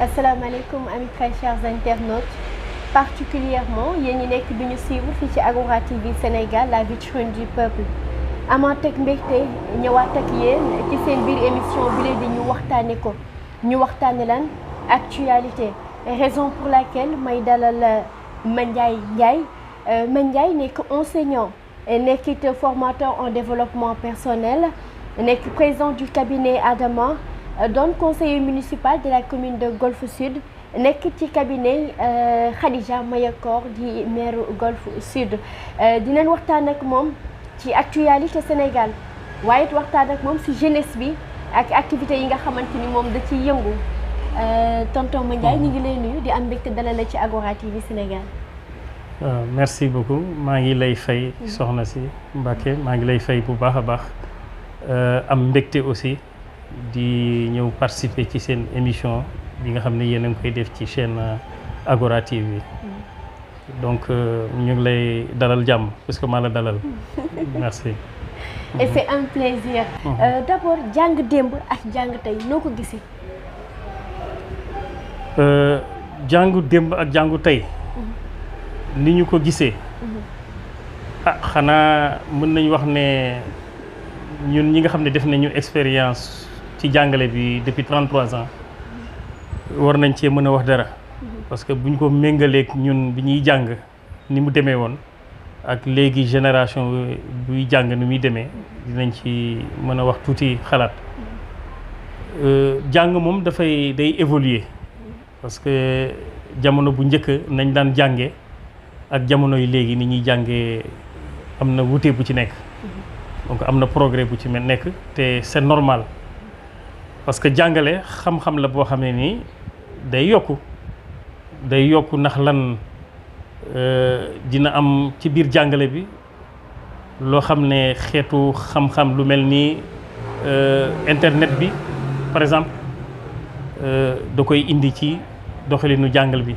asalaamaaleykum amis très chers internautes particulièrement yéen ñi nekk di ñu suivre fii ci Agora TV Sénégal la vitrine du peuple amaat ak mbégte ñëwaat ak yéen ci seen biir émission bi la di ñu waxtaane lan actualité raison pour laquelle may dalal Mandiaye Ndiaye Mandiaye nekk enseignant nekk it formateur en développement personnel nekk président du cabinet Adama doon conseiller municipal de la commune de Golf Sud nekk ci cabinet Khadija Mayakor di maire Golf Sud dinañ waxtaan ak moom ci actualité Sénégal waaye it waxtaan ak moom ci jeunesse bi ak activités yi nga xamante ni moom da ciy yëngu tonton Mandiaye ñu ngi lay nuyu di am mbégte dalal la ci Agora TV Sénégal. merci beaucoup maa ngi lay fay soxna si Mbacké maa ngi lay fay bu baax a baax am mbégte aussi di ñëw participer ci seen émission bi nga xam ne yéen a ngi koy def ci chaîne Agora TV donc ñu ngi lay dalal jàmm parce que maa la dalal merci. et c'est un plaisir. D'abord jàng démb ak jàng tey noo ko gisee. jàngu démb ak jàngu tey. ni ñu ko gisee. xanaa mën nañu wax ne ñun ñi nga xam ne def nañu expérience ci jàngale bi depuis 33 ans war nañ cee mën a wax dara parce que bu ñu ko méngaleek ñun bi ñuy jàng ni mu demee woon ak léegi génération buy jàng ni muy demee dinañ ci mën a wax tuuti xalaat jàng moom day évoluer parce que jamono bu njëkk nañ daan jànge ak jamono yi léegi ni ñuy jàngee am na wute bu ci nekk donc am na progrès bu ci nekk te c'est normal parce que jàngale xam-xam la boo xam ne nii day yokku ndax lan dina am ci biir jàngale bi loo xam ne xeetu xam-xam lu mel ni internet bi par exemple da koy indi ci doxalinu jàngal bi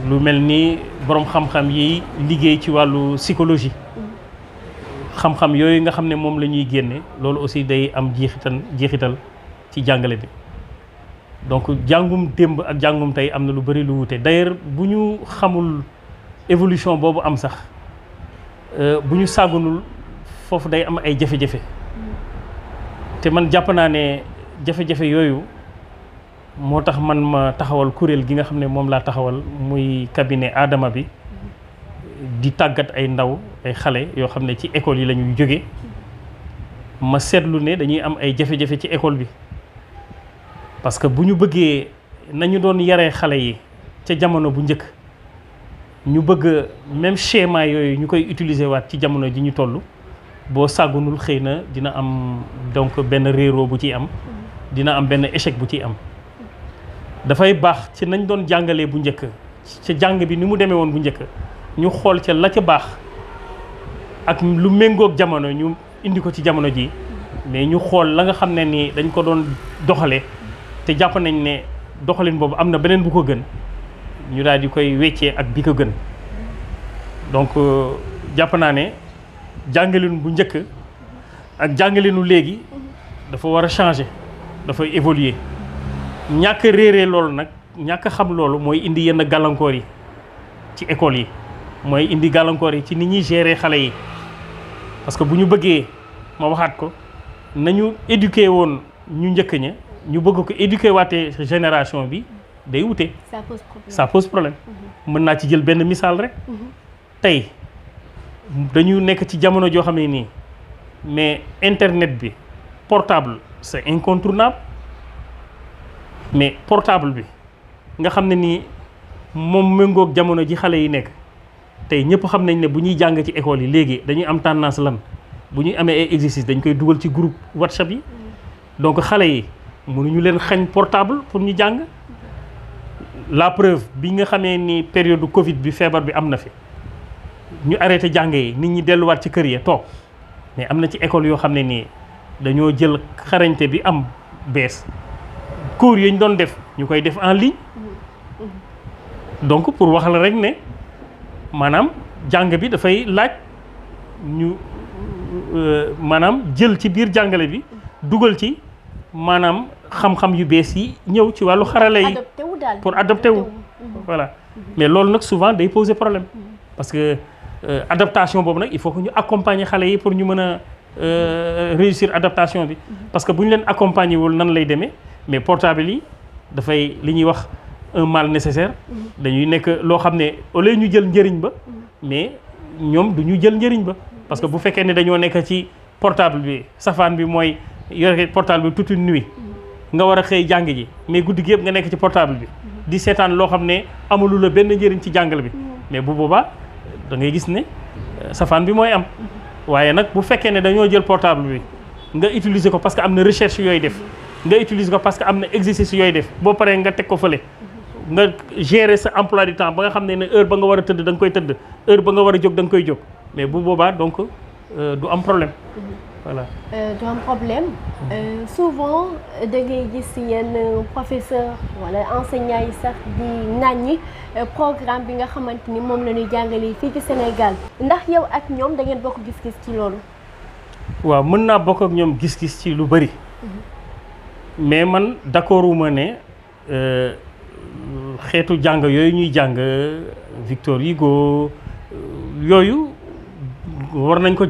lu mel ni boroom xam-xam yi liggéey ci wàllu psychologie xam-xam yooyu nga xam ne moom la ñuy génne loolu aussi day am jeexital ci jàngale bi donc jàngum démb ak jàngum tey am na lu bari lu wute d'ailleurs bu ñu xamul évolution boobu am sax bu ñu sàggunul foofu day am ay jafe-jafe te man jàpp naa ne jafe-jafe yooyu moo tax man ma taxawal kuréel gi nga xam ne moom laa taxawal muy cabinet Adama bi di tàggat ay ndaw ay xale yoo xam ne ci école yi la ñuy jóge ma seetlu ne dañuy am ay jafe-jafe ci école bi parce que bu ñu bëggee nañu doon yaree xale yi ca jamono bu njëkk ñu bëgg même schéma yooyu ñu koy utiliser waat ci jamono ji ñu toll boo sàggunul xëy na dina am donc benn réeroo bu ciy am dina am benn échec bu ciy am dafay baax ci nañ doon jàngalee bu njëkk ca jàng bi ni mu demee woon bu njëkk ñu xool ca la ca baax ak lu méngoog jamono ñu indi ko ci jamono ji mais ñu xool la nga xam ne ni dañ ko doon doxale te jàpp nañ ne doxalin boobu am na beneen bu ko gën ñu daal di koy weccee ak bi ko gën donc jàpp naa ne jàngalinu bu njëkk ak jàngalinu léegi dafa war a changer dafay évoluer ñàkk réeree loolu nag ñàkk xam loolu mooy indi yenn gàllankoor yi ci école yi mooy indi gàllankoor yi ci ni ñuy gérer xale yi parce que bu ñu bëggee ma waxaat ko nañu éduquer woon ñu njëkk ña ñu bëgg ko éduquer waatee génération bi day wute. ça pose problème mën naa ci jël benn misaal rek tey dañu nekk ci jamono joo xam ne nii mais internet bi portable c'est incontournable mais portable bi nga xam ne nii moom méngoog jamono ji xale yi nekk tey ñëpp xam nañ ne bu ñuy jàng ci école yi léegi dañuy am tendance lan bu ñuy amee ay exercice dañ koy dugal ci groupe WhatsApp yi donc xale yi mënuñu leen xañ portable pour ñu jàng la preuve bi nga xamee ni période Covid bi feebar bi am na fi ñu arrêté jàng yi nit ñi delluwaat ci kër ya toog mais am na ci école yoo xam ne nii dañoo jël xarañte bi am bees cours yi ñu doon def ñu koy def en ligne donc pour wax la rek ne maanaam jàng bi dafay laaj ñu maanaam jël ci biir jàngale bi dugal ci maanaam xam-xam yu bees yi ñëw ci wàllu xarala yi pour adapté wu voilà mais loolu nag souvent day poser problème parce que adaptation boobu nag il faut que ñu accompagner xale yi pour ñu mën a réussir adaptation bi parce que bu ñu leen accompagner wul nan lay demee mais portable yi dafay li ñuy wax un mal nécessaire dañuy nekk loo xam ne au lieu ñu jël njëriñ ba mais ñoom du ñu jël njëriñ ba parce que bu fekkee ne dañoo nekk ci portable bi safaan bi mooy yore portable bi toute une nuit nga war a xëy jàng ji mais guddi gi yëpp nga nekk ci portable bi di seetaan loo xam ne amulu la benn njëriñ ci jàngale bi mais bu boobaa da ngay gis ne safaan bi mooy am waaye nag bu fekkee ne dañoo jël portable bi nga utiliser ko parce que am na recherche yooyu def nga utiliser ko parce que am na exercice yooyu def boo paree nga teg ko fële nga gérer sa emploi du temps ba nga xam ne heure ba nga war a tëdd da nga koy tëdd heure ba nga war a jóg da nga koy jóg mais bu boobaa donc du am problème voilà. du am problème souvent da ngay gis yenn professeur wala enseignant yi sax di ŋàññi programme bi nga xamante ni moom la ñuy jàngale fii ci Sénégal ndax yow ak ñoom da ngeen bokk gis-gis ci loolu. waaw mën naa bokk ak ñoom gis-gis ci lu bari mais man d'accorduma ne xeetu jàng yooyu ñuy jàng Victor Hugo yooyu war nañ ko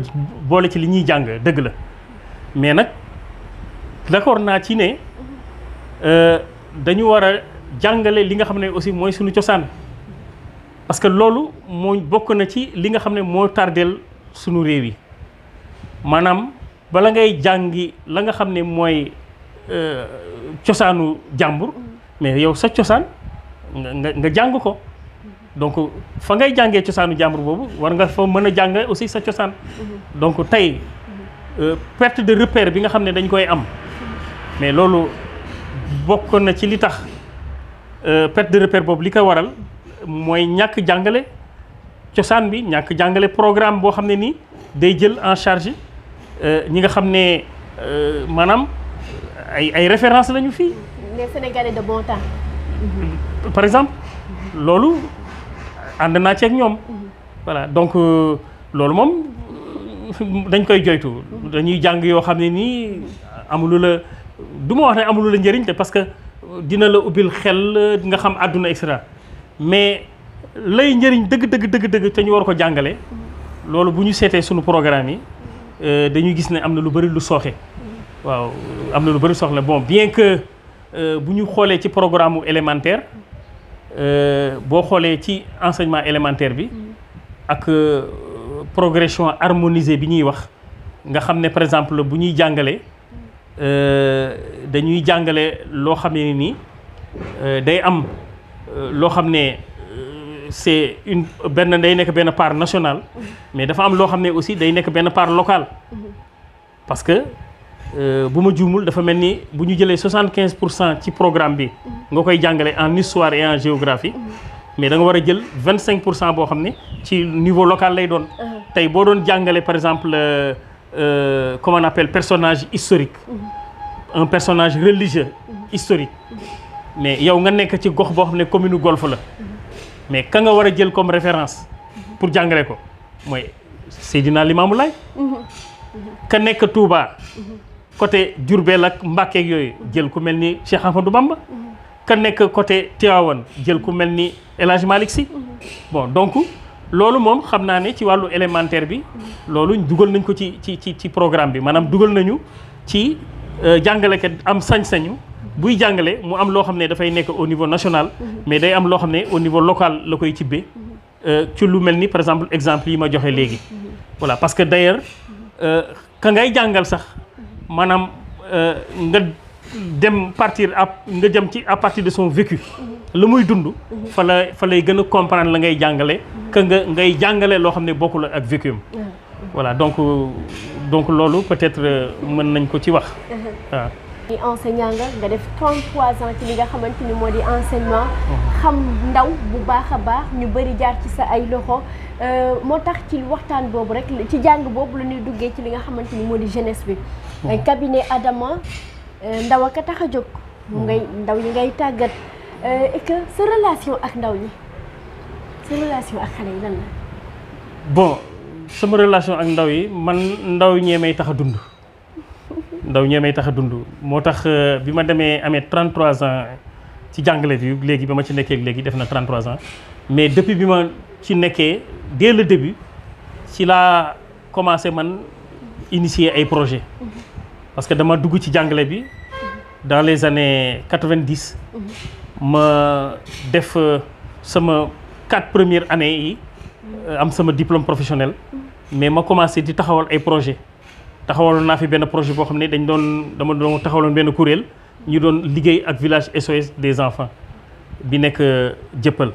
boole ci li ñuy jàng dëgg la mais nag d'accord naa ci ne dañu war a jàngale li nga xam ne aussi mooy suñu cosaan parce que loolu moo bokk na ci li nga xam ne moo tardeel suñu réew yi maanaam bala ngay jàngi la nga xam ne mooy cosaanu jàmbur mais yow sa cosaan nga jàng ko donc fa ngay jàngee cosaanu jàmbur boobu war nga fa mën a jàng aussi sa cosaan donc tey perte de repère bi nga xam ne dañ koy am mais loolu bokk na ci li tax perte de repère boobu li ko waral mooy ñàkk jàngale cosaan bi ñàkk jàngale programme boo xam ne nii day jël en charge ñi nga xam ne maanaam ay références lañu fii. les Sénégalais de bon temps. par exemple loolu ànd naa ci ak ñoom. voilà donc loolu moom dañ koy joytu dañuy jàng yoo xam ne nii amulu la du ma wax ne amulu la njëriñ te parce que dina la ubbil xel nga xam àdduna et cetera mais lay njëriñ dëgg te ñu war ko jàngale. loolu bu ñu seetee sunu programme yi dañuy gis ne am na lu bari lu sooxe. waaw am na lu bari soxla bon bien que bu ñu xoolee ci programme élémentaire boo xoolee ci enseignement élémentaire bi ak progression harmonisée bi ñuy wax nga xam ne par exemple bu ñuy jàngale dañuy jàngale loo xam ne nii day am loo xam ne c'est benn day nekk benn part nationale mais dafa am loo xam ne aussi day nekk benn part locale parce que bu ma juumul dafa mel ni bu ñu jëlee 75% ci programme bi nga koy jàngale en histoire et en géographie mais da nga war a jël 25% boo xam ne ci niveau local lay doon. tey boo doon jàngale par exemple comment on appelle personnage historique un personnage religieux historique mais yow nga nekk ci gox boo xam ne commune Golf la mais ka nga war a jël comme référence pour jàngale ko mooy Seydina Limamou Laye ka nekk Touba côté Diourbel ak Mbacké ak yooyu jël ku mel ni Cheikh Ahmadou Bamba ka nekk côté Tivaouane jël ku mel ni El Hadj Malick Sy bon donc loolu moom xam naa ne ci wàllu élémentaire bi loolu dugal nañ ko ci programme bi maanaam dugal nañu ci jàngalekat am sañ-sañu buy jàngale mu am loo xam ne dafay nekk au niveau national mais day am loo xam ne au niveau local la koy tibbee ci lu mel ni par exemple exemple yi ma joxe léegi voilà parce que d'ailleurs ka ngay jàngal sax maanaam nga dem partir nga jëm ci à partir de son vécu la muy dund fa lay gën a comprendre la ngay jàngale que ngay jàngale loo xam ne bokkul ak vécu am voilà donc loolu peut-être mën nañ ko ci wax waaw. di enseignant nga def 33 ans ci li nga xamante ni moo di enseignement xam ndaw bu baax a baax ñu bëri jaar ci sa ay loxo moo tax ci waxtaan boobu rek ci jàng boobu la ñuy duggee ci li nga xamante ni moo di jeunesse bi cabinet Adama ndaw a ka tax a jóg mu ngay ndaw yi ngay tàggat et que sa relation ak ndaw ñi sa relation ak xale yi lan la bon sama relation ak ndaw yi man ndaw ñee may tax a dund moo tax bi ma demee amee 33 ans ci jàngale bi léegi ba ma ci nekkee léegi def na 33 ans mais depuis bi ma ci nekkee dès le début ci laa commencé man initier ay projets parce que dama dugg ci jàngale bi dans les années 90 ma def sama 4 premières années yi am sama diplôme professionnel mais ma commencé di taxawal ay projets taxawaloon naa fi benn projet boo xam ne dama doon taxawaloon benn kuréel ñu doon liggéey ak village SOS des enfants bi nekk Jëppal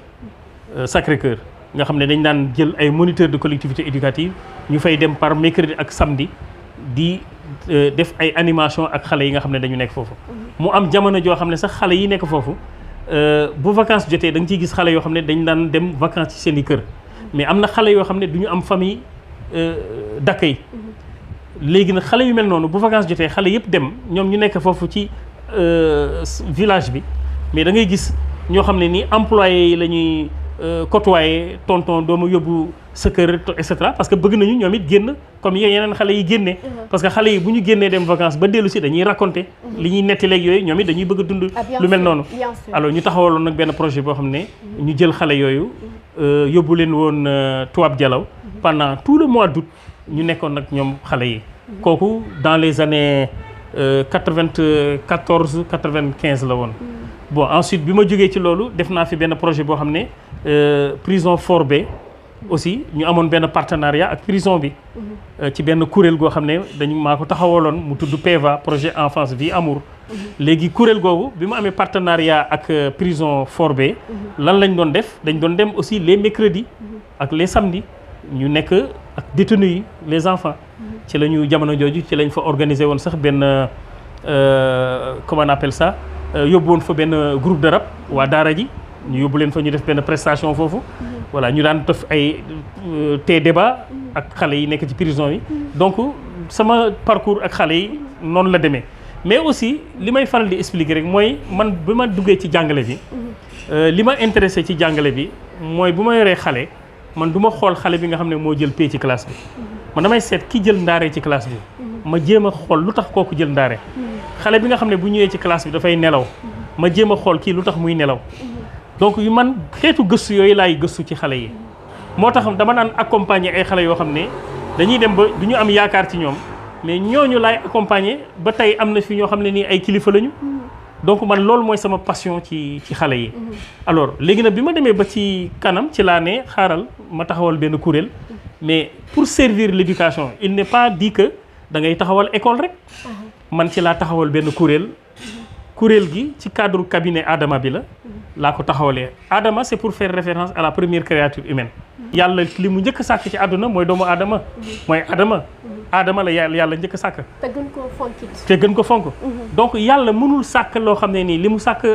Sacré-Cœur nga xam ne dañ daan jël ay moniteurs de collectivité éducative ñu fay dem par mercredi ak samedi di def ay animation ak xale yi nga xam ne dañu nekk foofu. mu am jamono joo xam ne sax xale yi nekk foofu bu vacances jotee da nga ciy gis xale yoo xam ne dañ daan dem vacances ci seen i kër mais am na xale yoo xam ne du ñu am famille d'accueil léegi nag xale yu mel noonu bu vacances jotee xale yëpp dem ñoom ñu nekk foofu ci village bi mais da ngay gis ñoo xam ne ni employés yi la ñuy côtoyer tonton doo ma yóbbu sa kër et cetera parce que bëgg nañu ñoom it génn comme yeneen xale yi génnee. parce que xale yi bu ñu génnee dem vacances ba dellu si dañuy raconter. li ñuy netti léegi yooyu ñoom it dañuy bëgg a dund. lu mel noonu. alors ñu taxawaloon nag benn projet boo xam ne. ñu jël xale yooyu yóbbu leen woon Tubaab Jalaw pendant tout le mois d'août ñu nekkoon nag ñoom xale yi. kooku dans les années 94 95 la woon. bon ensuite bi ma jógee ci loolu def naa fi benn projet boo xam ne prison Fort B aussi ñu amoon benn partenariat ak prison bi ci benn kuréel goo xam ne maa ko taxawaloon mu tudd PEVA projet enfance vie amour léegi kuréel googu bi mu amee partenariat ak prison Fort B lan lañ doon def dañ doon dem aussi les mercredis ak les samedis ñu nekk ak détenus yi les enfants ci la ñu jamono jooju ci lañ fa organiser woon sax benn comment on appelle ça yóbbu woon fa benn groupe de rap waa daara ji ñu yóbbu leen fa ñu def benn prestation foofu voilà ñu daan def ay débat ak xale yi nekk ci prison yi donc sama parcours ak xale yi noonu la demee mais aussi li may faral di expliquer rek mooy man bi ma duggee ci jàngale bi li ma intéressé ci jàngale bi mooy bu ma yoree xale man du ma xool xale bi nga xam ne moo jël pay ci classe bi man damay seet ki jël ndaare ci classe bi ma jéem a xool lu tax kooku jël ndaare xale bi nga xam ne bu ñëwee ci classe bi dafay nelaw ma jéem a xool kii lu tax muy nelaw donc yu man xeetu gëstu yooyu laay gëstu ci xale yi moo tax dama daan accompagner ay xale yoo xam ne dañuy dem ba du ñu am yaakaar ci ñoom mais ñooñu laay accompagner ba tey am na fi ñoo xam ne nii ay kilifa lañu donc man loolu mooy sama passion ci xale yi alors léegi nag bi ma demee ba ci kanam ci laa ne xaaral ma taxawal benn kuréel mais pour servir l'éducation il n'est pas dit que da ngay taxawal école rek man ci laa taxawal benn kuréel gi ci cadre cabinet Adama bi laa ko taxawalee Adama c'est pour faire référence à la première créature humaine yàlla li mu njëkk a sàkk ci àdduna mooy doomu Adama mooy Adama la yàlla njëkk a sàkk te gën ko fonk donc yàlla mënul sàkk loo xam ne nii li mu sàkk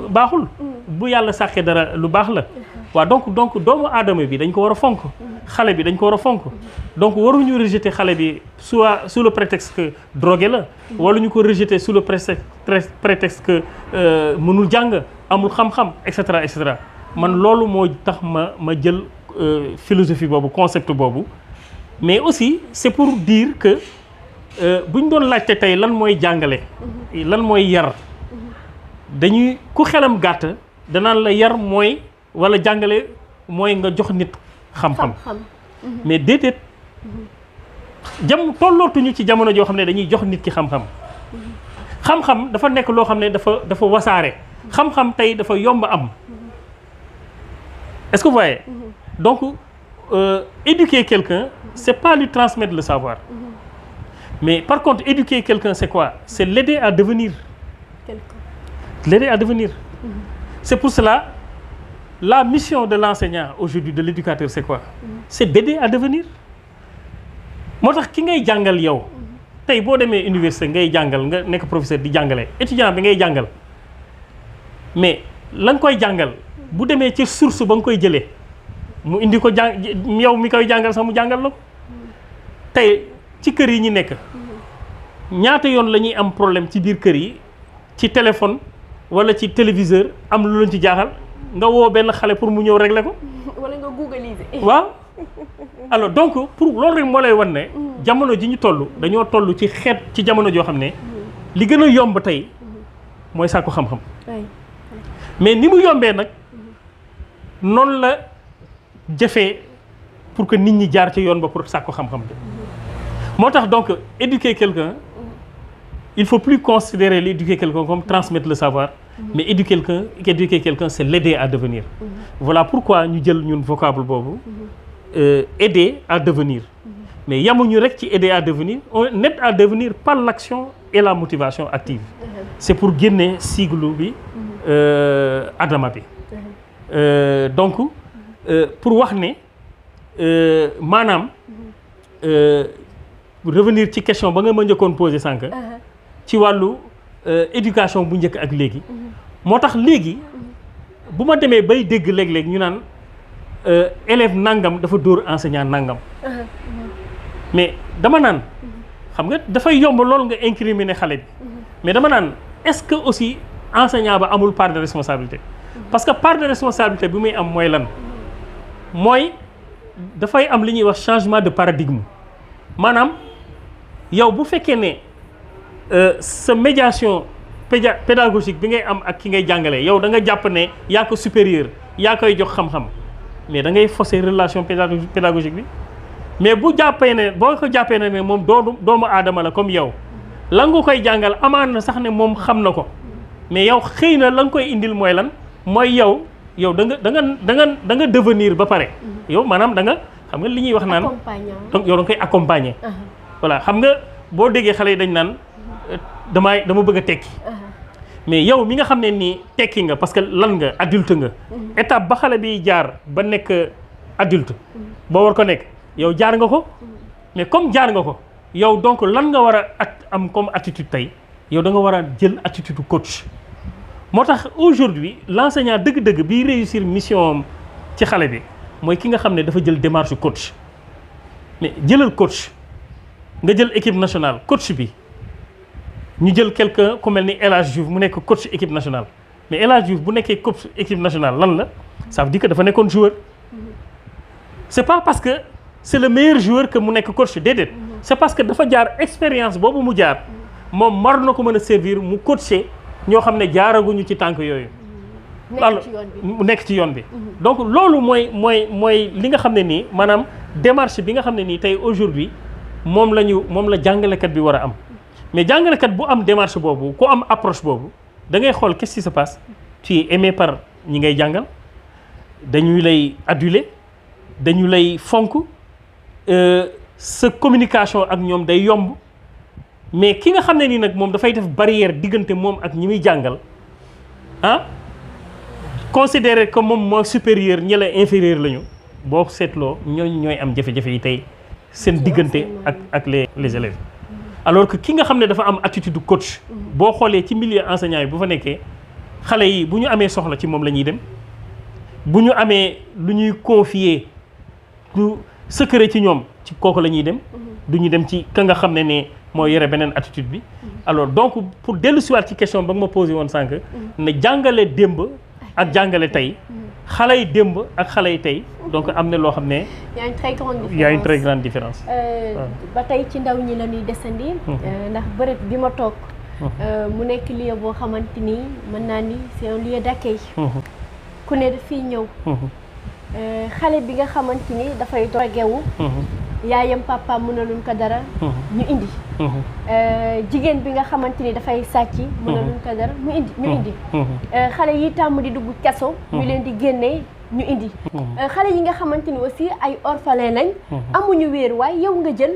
baaxul bu yàlla sàkkee dara lu baax la waaw donc doomu Adama bi dañ ko war a fonk xale bi dañ ko war a fonk donc waruñu rejeter xale bi soit sous le prétexte que drogué la wala ñu ko rejeter sous le prétexte que mënul jàng amul xam-xam et cetera man loolu moo tax ma jël philosophie boobu concept boobu mais aussi c'est pour dire que buñ doon laajte tey lan mooy jàngale lan mooy yar dañuy ku xelam gàtt danaan la yar mooy wala jàngale mooy nga jox nit xam-xam mais déedéet tollootuñu ci jamono joo xam ne dañuy jox nit ki xam-xam dafa nekk loo xam ne dafa wasaare xam-xam tey dafa yomb am est-ce que vous voyez donc éduquer quelqu'un c'est pas lui transmettre le savoir mais par contre éduquer quelqu'un c'est quoi? C'est l'aider à devenir c'est pour cela la mission de l'enseignant aujourd'hui de l'éducateur c'est quoi? C'est d'aider à devenir moo tax ki ngay jàngal yow tey boo demee université ngay jàngal nga nekk professeur di jàngale étudiant bi ngay jàngal mais la nga koy jàngal bu demee ci source ba nga koy jëlee mu indi ko yow mi koy jàngal sax mu jàngal la ko tey ci kër yi ñu nekk ñaata yoon la ñuy am problème ci biir kër yi ci téléphone wala ci téléviseur am lu leen ci jaaxal nga woo benn xale pour mu ñëw régler ko. wala nga googliser. waaw alors donc pour loolu rek moo lay wan ne jamono ji ñu toll dañoo toll ci xeet ci jamono joo xam ne li gën a yomb tey mooy sàkku xam-xam mais ni mu yombee nag noonu la jafee pour que nit ñi jaar ci yoon ba pour sàkku xam-xam bi moo tax donc éduquer quelqu'un il faut plus considérer l'éduquer quelqu'un comme transmettre le savoir mais éduquer quelqu'un c'est l'aider à devenir voilà pourquoi ñu jël ñun vocable boobu aider à devenir mais yamuñu rek ci aider à devenir on aide à devenir par l'action et la motivation active c'est pour génne sigle bi Adama bi donc pour wax ne maanaam revenir ci question ba nga ma njëkkoon posé sànq ci wàllu éducation bu njëkk ak léegi moo tax léegi bu ma demee bay dégg léeg-léeg ñu naan élève nangam dafa dóor enseignant nangam mais dama naan xam nga dafay yomb loolu nga incriminer xale bi mais dama naan est-ce que aussi enseignant ba amul part de responsabilité parce que part de responsabilité bi muy am mooy lan mooy dafay am li ñuy wax changement de paradigme maanaam yow bu fekkee ne sa médiation pédagogique bi ngay am ak ki ngay jàngale yow da nga jàpp ne yaa ko supérieur yaa koy jox xam-xam mais da ngay fausser relation pédagogique bi mais bu jàppee ne boo ko jàppee ne moom doomu aadama la comme yow la nga koy jàngal amaan na sax ne moom xam na ko mais yow xëy na la nga koy indil mooy lan mooy yow da nga devenir ba pare yow maanaam da nga xam nga li ñuy wax naan donc yow da nga koy accompagner voilà xam nga boo déggee xale yi dañ naan dama bëgg a tekki mais yow mi nga xam ne nii tekki nga parce que lan nga adulte nga étape ba xale bi jaar ba nekk adulte boo war ko nekk yow jaar nga ko mais comme jaar nga ko yow donc lan nga war a am comme attitude tey yow da nga war a jël attitude coach moo tax aujourd'hui l'enseignant dëgg-dëgg bi réussir mission ci xale bi mooy ki nga xam ne dafa jël démarche coach mais jëlal coach nga jël équipe nationale coach bi ñu jël quelqu'un ku mel ni El Hadj Diouf mu nekk coach équipe nationale mais El Hadj Diouf bu nekkee coach équipe nationale lan la ça veut dire que dafa nekkoon joueur c'est pas parce que c'est le meilleur joueur que mu nekk coach déedéet c'est parce que dafa jaar expérience boobu mu jaar moom mar na ko mën a servir mu coacher ñoo xam ne jaaraguñu ci tànk yooyu mu nekk ci yoon bi donc loolu mooy li nga xam ne nii maanaam démarche bi nga xam ne nii tey aujourd'hui moom la jàngalekat bi war a am mais jàngalekat bu am démarche boobu ku am approche boobu da ngay xool qu'est-ce qui se passe tu es aimé par ñi ngay jàngal dañuy lay aduler dañu lay fonk sa communication ak ñoom day yomb mais ki nga xam ne nii nag moom dafay def barrière diggante moom ak ñi muy jàngal considérer que moom moo supérieur ñi la inférieur lañu boo seetloo ñooy am jafe-jafe yi tey seen diggante ak les élèves alors que ki nga xam ne dafa am attitude coach boo xoolee ci milieu enseignant yi bu fa nekkee xale yi bu ñu amee soxla ci moom la ñuy dem bu ñu amee lu ñuy confier lu secret ci ñoom ci kooku la ñuy dem du ñu dem ci ka nga xam ne moo yore beneen attitude bi alors donc pour dellu siwaat ci question ba nga ma posé woon sànq ne jàngale démb ak jàngale tey xale yi démb ak xale yi tey donc am na loo xam ne y a une très grande différence ba tey ci ndaw ñi la ñuy desandi ndax bërëb bi ma toog mu nekk lieu boo xamante ni mën naa ni c'est un lieu d'accueil ku ne daf fiy ñëw xale bi nga xamante ni dafay droguewu yaayam papa mënaluñ ko dara ñu indi jigéen bi nga xamante ni dafay sàcc mënaluñ ko dara ñu indi xale yi tàmm di dugg kaso ñu leen di génnee ñu indi xale yi nga xamante ni aussi ay orphelin lañ amuñu wéeruwaay yow nga jël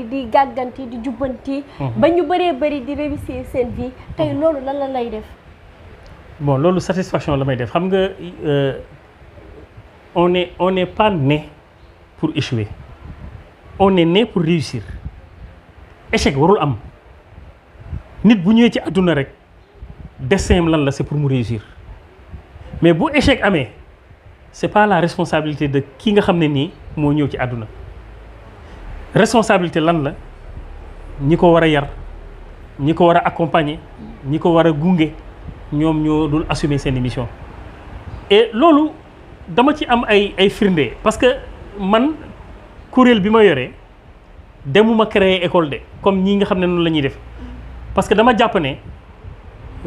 di gàgganti di jubbanti ba ñu bëree bëri di réussir seen vie tey loolu lan la lay def bon loolu satisfaction la may def xam nga on n'est pas né pour échouer on est né pour réussir échec warul am nit bu ñëwee ci àdduna rek destin lan la c'est pour mu réussir mais bu échec amee c'est pas la responsabilité de ki nga xam ne nii moo ñëw ci àdduna responsabilité lan la ñi ko war a yar ñi ko war a accompagner ñi ko war a gunge ñoom ñoo dul assumer seen mission et loolu dama ci am ay firnde parce que man kuréel bi ma yoree demuma créer école de comme ñi nga xam ne noonu la ñuy def parce que dama jàpp ne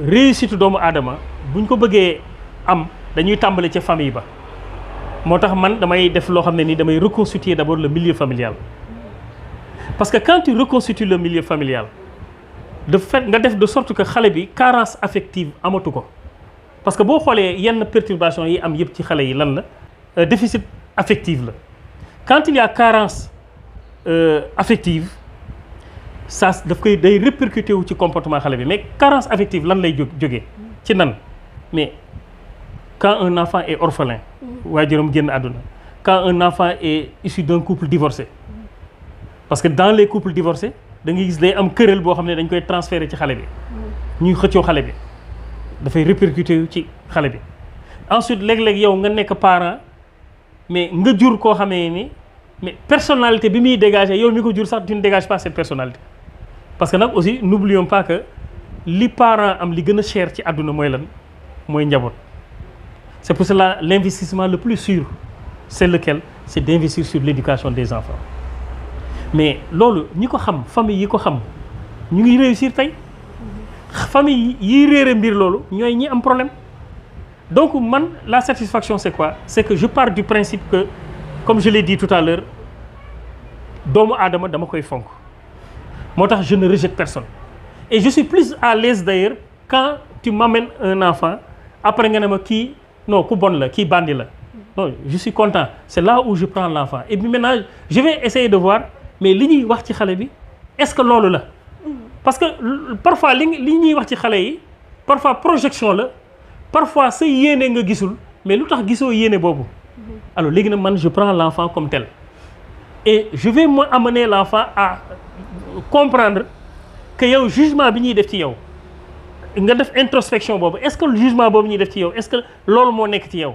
réussite doomu aadama buñ ko bëggee am dañuy tàmbale ca famille ba moo tax man damay def loo xam ne ni damay reconstituer d'abord le milieu familial parce que quand tu reconstitues le milieu familial de fait nga def de sorte que xale bi carence affective amatu ko parce que boo xoolee yenn perturbation yi am yëpp ci xale yi lan la déficit affectif la quand il y a carence affective ça daf koy day répercuté wu ci comportement xale bi mais carence affective lan lay jógee ci nan mais quand un enfant est orphelin waajuram génn àdduna quand un enfant est issu d'un couple divorcé parce que dans les couples divorcés da ngay gis day am querelle boo xam ne dañ koy transférer ci xale bi ñuy xëccoo xale bi dafay répercuté wu ci xale bi ensuite léeg-léeg yow nga nekk parent mais nga jur koo xamee ni mais personnalité bi muy dégager yow mi ko jur sax tu ne dégages pas cette personnalité parce que nag aussi n'oublions pas que li parent am li gën a cher ci àdduna mooy lan mooy njaboot c'est pour cela l'investissement le plus sûr c'est lequel c'est d'investir sur l'éducation des enfants mais loolu ñi ko xam famille yi ko xam ñu ngi réussir tey famille yi réere mbir loolu ñooy ñi am problème donc man la satisfaction c'est quoi c'est que je pars du principe que comme je l'ai dit tout à l'heure doomu aadama dama koy fonk moo tax je ne rejette personne et je suis plus à l'aise d'ailleurs quand tu m'amènes un enfant après nga ne ma kii non ku bon la kii bandi la non je suis content c'est là où je prends l'enfant et puis maintenant je vais essayer de voir mais li ñuy wax ci xale bi est-ce que loolu la parce que parfois li ñuy wax ci xale yi parfois projection la parfois sa yéene nga gisul mais lu tax gisoo yéene boobu alors léegi nag man je prends l'enfant comme tel et je vais amener l'enfant à comprendre que yow jugement bi ñuy def ci yow nga def introspection boobu est-ce que le jugement boobu ñuy def ci yow est-ce que loolu moo nekk ci yow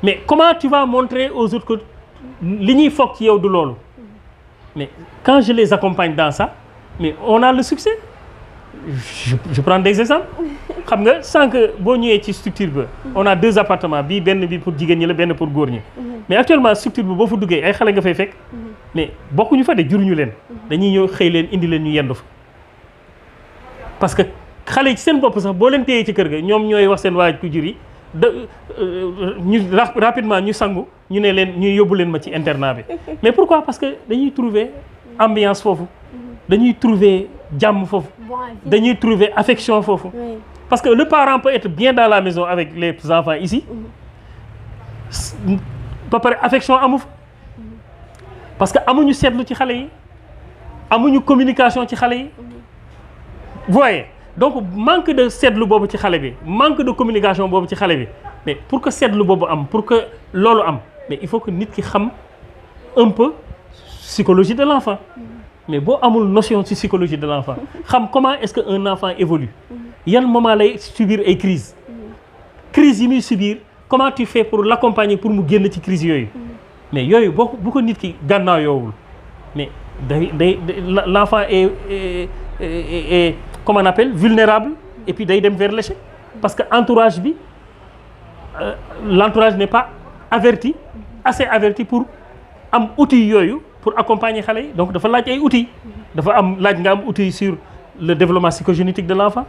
mais comment tu vas montrer aux autres que li ñuy foog ci yow du loolu mais quand je les accompagne dans ça mais on a le succès je prends des exemples xam nga sànq boo ñëwee ci structure ba on a 2 appartements bii benn bi pour jigéen ñi la benn pour góor ñi mais actuellement structure bi boo fa duggee ay xale nga fay fekk mais bokkuñu fa de juruñu leen dañuy ñëw xëy leen indi leen ñu yendu fa parce que xale yi ci seen bopp sax boo leen téyee ci kër ga ñoom ñooy wax seen waaj ku jur yi ñu rapidement ñu sangu ñu ne leen ñu yóbbu leen ma ci internat bi mais pourquoi parce que dañuy trouver ambiance foofu dañuy trouver jàmm foofu dañuy trouver affection foofu parce que le parent peut être bien dans la maison avec les enfants ici ba pare affection amu fa parce que amuñu seetlu ci xale yi amuñu communication ci xale yi voyez donc manque de seetlu boobu ci xale bi manque de communication boobu ci xale bi mais pour que seetlu boobu am pour que loolu am mais il faut que nit ki xam un peu psychologie de l'enfant mais boo amul notion ci psychologie de l'enfant xam comment est-ce que un enfant évolue yan moment lay subir ay crises yi muy subir comment tu fais pour l'accompagner pour mu génn ci crise yooyu mais yooyu bu ko nit ki gànnaaw yoowul mais l'enfant est comment on appelle vulnérable et puis day dem vers l'échec parce que entourage bi l'entourage n'est pas assez averti pour am outils yooyu pour accompagner xale yi donc dafa laaj ay outils dafa am laaj nga am outils sur le développement psychogénétique de l'enfant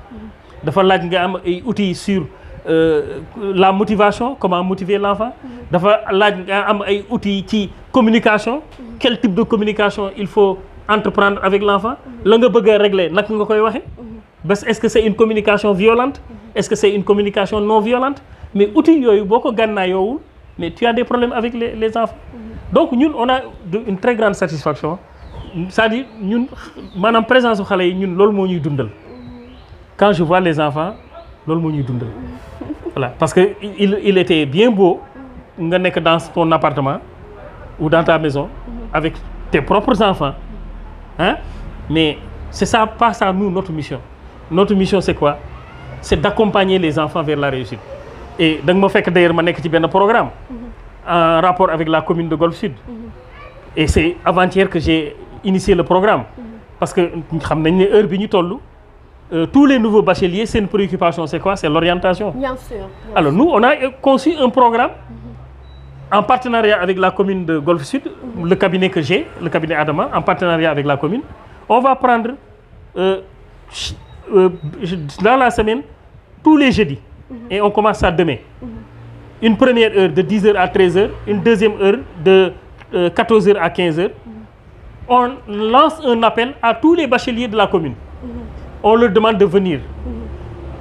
dafa laaj nga am ay outils sur la motivation comment motiver l'enfant dafa laaj nga am ay outils ci communication quel type de communication il faut entreprendre avec l'enfant la nga bëgg a régler naka nga koy waxe bas est-ce que c'est une communication violente est-ce que c'est une communication non violente mais outils yooyu boo ko gànnaayoowul mais tu as des problèmes avec les enfants donc ñun on a une très grande satisfaction c'est-à-dire ñun maanaam présence su xale yi ñun loolu moo ñuy dundal quand je vois les enfants loolu moo ñuy dundal voilà parce que il était bien beau nga nekk dans ton appartement ou dans ta maison avec tes propres enfants hein mais c'est ça pas ça nous notre mission c'est quoi c'est d'accompagner les enfants vers la réussite et da nga ma fekk d'ailleurs ma nekk ci benn programme en rapport avec la commune de Golf Sud et c'est avant-hier que j'ai initié le programme parce que xam nañ ne heure bi ñu toll tous les nouveaux bacheliers seen préoccupation c'est quoi c'est l'orientation. Bien sûr. Alors nous on a conçu un programme en partenariat avec la commune de Golfe Sud, le cabinet que j'ai, le cabinet Adama, en partenariat avec la commune, on va prendre dans la semaine, tous les jeudis, et on commence ça demain. Une première heure de 10h à 13h, une deuxième heure de 14h à 15h. On lance un appel à tous les bacheliers de la commune. On leur demande de venir.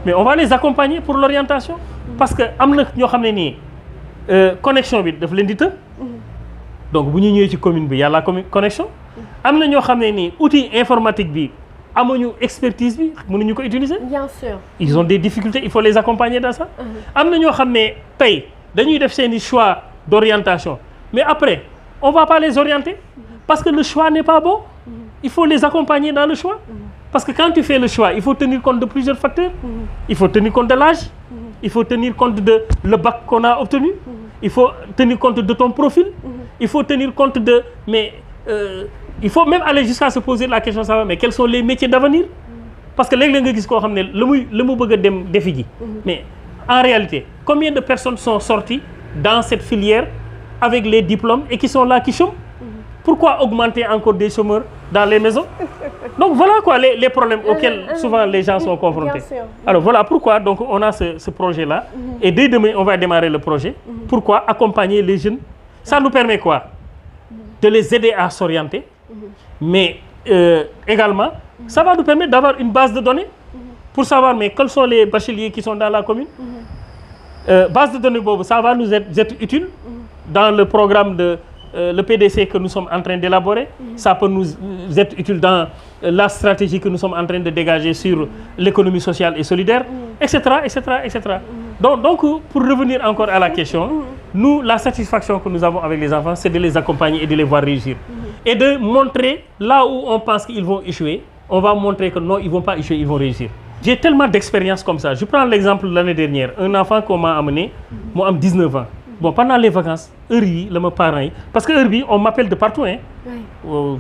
Mais on va les accompagner pour l'orientation. Parce que nous avons connexion bi daf leen di të. Donc bu ñu ñëwee ci commune bi y a la connexion. Am na ñoo xam ne nii outil informatique bi amuñu expertise bi mënuñu ko utiliser. Bien sûr. Ils ont des difficultés, il faut les accompagner dans ça. Am na ñoo xam ne tey dañuy def seeni choix d'orientation mais après on va pas les orienter parce que le choix n'est pas bon. Il faut les accompagner dans le choix. Parce que quand tu fais le choix, il faut tenir compte de plusieurs facteurs. Il faut tenir compte de l'âge. Il faut tenir compte de le bac qu'on a obtenu. Il faut tenir compte de ton profil. Il faut tenir compte de... Mais il faut même aller jusqu'à se poser la question, ça va, mais quels sont les métiers d'avenir? Parce que léeg-léeg nga gis koo xam ne la mu bëgg a dem defi ji. Mais en réalité, combien de personnes sont sorties dans cette filière avec les diplômes et qui sont là, qui chôment? Pourquoi augmenter encore des chômeurs dans les maisons? Donc voilà quoi les problèmes auxquels souvent les gens sont confrontés. Alors voilà pourquoi donc on a ce projet-là. Et dès demain, on va démarrer le projet. Pourquoi? Accompagner les jeunes. Ça nous permet quoi? De les aider à s'orienter. Mais également, ça va nous permettre d'avoir une base de données pour savoir mais quels sont les bacheliers qui sont dans la commune. Base de données, ça va nous être utile dans le programme de le PDC que nous sommes en train d'élaborer. Ça peut nous être utile dans la stratégie que nous sommes en train de dégager sur l'économie sociale et solidaire, etc., etc., etc. Donc, pour revenir encore à la question, nous, la satisfaction que nous avons avec les enfants, c'est de les accompagner et de les voir réussir. Et de montrer là où on pense qu'ils vont échouer, on va montrer que non, ils ne vont pas échouer, ils vont réussir. J'ai tellement d'expérience comme ça. Je prends l'exemple de l'année dernière. Un enfant qu'on m'a amené, moi, à 19 ans. Bon, pendant les vacances, mes parents, parce que on m'appelle de partout. Hein.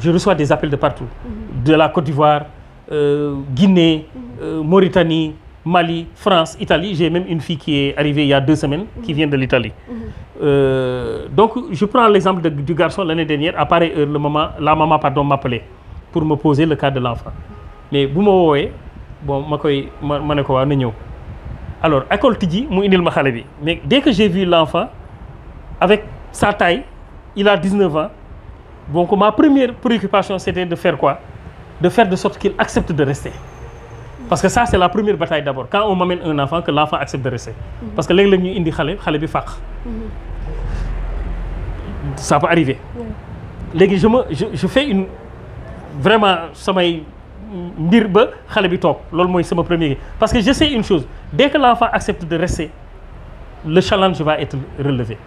Je reçois des appels de partout. De la Côte d'Ivoire, Guinée, Mauritanie, Mali, France, Italie. J'ai même une fille qui est arrivée il y a 2 semaines, qui vient de l'Italie. Donc, je prends l'exemple du garçon l'année dernière. À pareille heure, la maman m'appelait pour me poser le cas de l'enfant. Mais vous m'avez bon, alors, école Tidji, mais dès que j'ai vu l'enfant, avec sa taille, il a 19 ans. Donc ma première préoccupation, c'était de faire quoi? De faire de sorte qu'il accepte de rester. Parce que ça, c'est la première bataille d'abord. Quand on m'amène un enfant, que l'enfant accepte de rester. Parce que ça peut arriver. Je fais une... Vraiment, ça m'a... Parce que je sais une chose. Dès que l'enfant accepte de rester, le challenge va être relevé.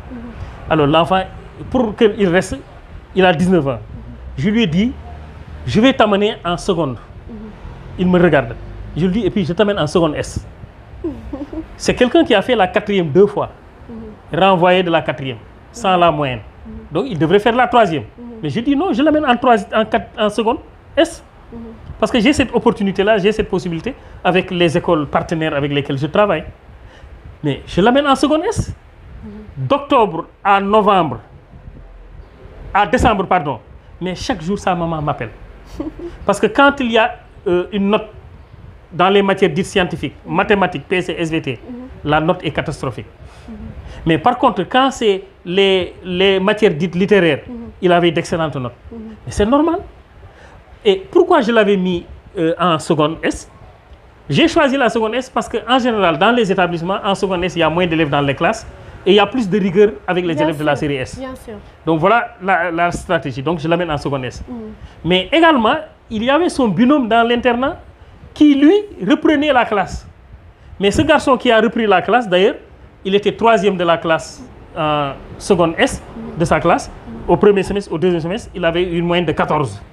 Alors l'enfant, pour qu'il reste, il a 19 ans. Je lui ai dit, je vais t'amener en seconde. Il me regarde. Je lui dis, et puis je t'amène en seconde S. C'est quelqu'un qui a fait la 4e 2 fois. Renvoyé de la 4e, sans la moyenne. Donc il devrait faire la 3e. Mais je dis non, je l'amène en seconde S. Parce que j'ai cette opportunité-là, j'ai cette possibilité avec les écoles partenaires avec lesquelles je travaille. Mais je l'amène en seconde S. D'octobre à novembre, à décembre, pardon. Mais chaque jour, sa maman m'appelle. Parce que quand il y a une note dans les matières dites scientifiques, mathématiques, PC, SVT, la note est catastrophique. Mais par contre, quand c'est les matières dites littéraires, il avait d'excellentes notes. Mais c'est normal. Et pourquoi je l'avais mis en seconde S? J'ai choisi la seconde S parce qu'en général, dans les établissements, en seconde S, il y a moins d'élèves dans les classes et il y a plus de rigueur avec les élèves de la série S. Bien sûr. Donc voilà la stratégie. Donc je l'amène en seconde S. Mais également, il y avait son binôme dans l'internat qui, lui, reprenait la classe. Mais ce garçon qui a repris la classe, d'ailleurs, il était 3e de la classe en seconde S de sa classe. Au premier semestre, au deuxième semestre, il avait une moyenne de 14.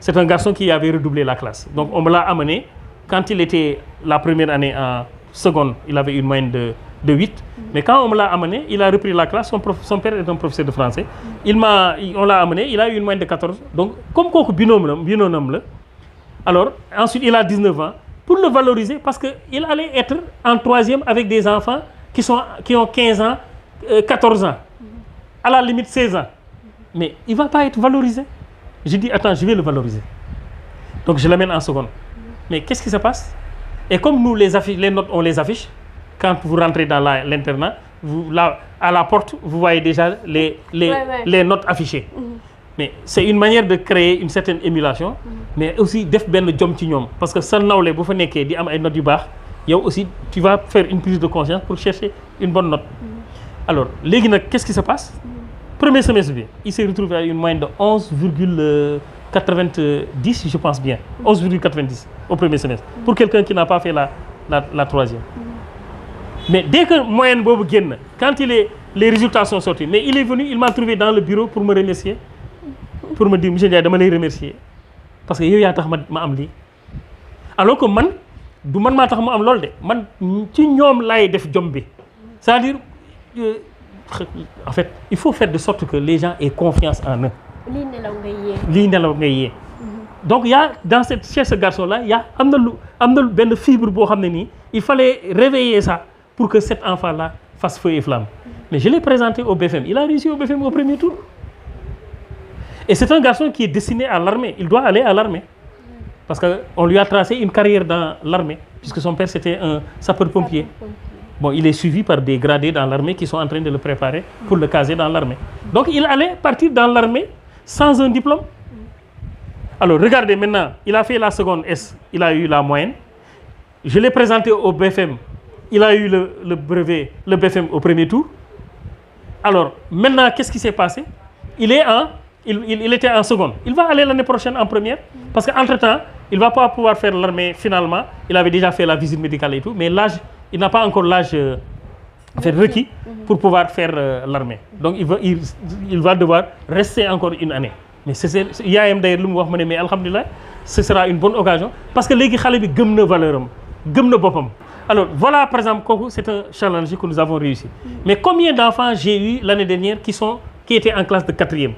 C'est un garçon qui avait redoublé la classe. Donc on me l'a amené. Quand il était la première année en seconde, il avait une moyenne de 8. Mais quand on me l'a amené, il a repris la classe. Son père est un professeur de français. On l'a amené, il a eu une moyenne de 14. Donc comme quoi binôme, alors ensuite il a 19 ans. Pour le valoriser, parce qu'il allait être en 3e avec des enfants qui ont 15 ans, 14 ans. à la limite 16 ans, mais il ne va pas être valorisé. Je dis, attends, je vais le valoriser. Donc je l'amène en seconde. Mais qu'est-ce qui se passe? Et comme nous, les notes, on les affiche, quand vous rentrez dans l'internat, à la porte, vous voyez déjà les notes affichées. Mais c'est une manière de créer une certaine émulation, mais aussi def ben jom ci ñom, parce que sa nawlé bu fa nekké di am ay notes yu bax, yow aussi tu vas faire une prise de conscience pour chercher une bonne note. Alors, légui nak qu'est-ce qui se passe? Premier semestre bien, il s'est retrouvé à une moyenne de 11,90, je pense bien. 11,90 au premier semestre. Pour quelqu'un qui n'a pas fait la troisième. Mais dès que moyenne bobu génn, quand les résultats sont sortis, mais il est venu, il m'a trouvé dans le bureau pour me remercier. Pour me dire, monsieur Ndiaye, dama lay remercier. Parce que yow ya tax ma am li. Alors que man, du man ma tax ma am lol de. Man ci ñom lay def jom bi. C'est-à-dire en fait, il faut faire de sorte que les gens aient confiance en eux. Li nelaw ngay yé. Donc chez ce garçon là, il y a amna ben fibre bo xamné ni, il fallait réveiller ça pour que cet enfant là fasse feu et flamme. Mais je l'ai présenté au BFM, il a réussi au BFM au premier tour. Et c'est un garçon qui est destiné à l'armée, il doit aller à l'armée. Parce qu'on lui a tracé une carrière dans l'armée, puisque son père c'était un sapeur-pompier. Bon, il est suivi par des gradés dans l'armée qui sont en train de le préparer pour le caser dans l'armée. Donc il allait partir dans l'armée sans un diplôme. Alors regardez maintenant, il a fait la seconde S, il a eu la moyenne. Je l'ai présenté au BFM, il a eu le brevet, le BFM au premier tour. Alors maintenant, qu'est-ce qui s'est passé? Il était en seconde. Il va aller l'année prochaine en première. Parce qu'entre-temps, il ne va pas pouvoir faire l'armée finalement. Il avait déjà fait la visite médicale et tout. Mais l'âge, il n'a pas encore l'âge requis pour pouvoir faire l'armée. Donc il va devoir rester encore une année. Mais il y a d'ailleurs mais alhamdoulilah, ce sera une bonne occasion. Parce que les gens ont une valeur. Alors voilà par exemple, c'est un challenge que nous avons réussi. Mais combien d'enfants j'ai eu l'année dernière qui étaient en classe de 4e?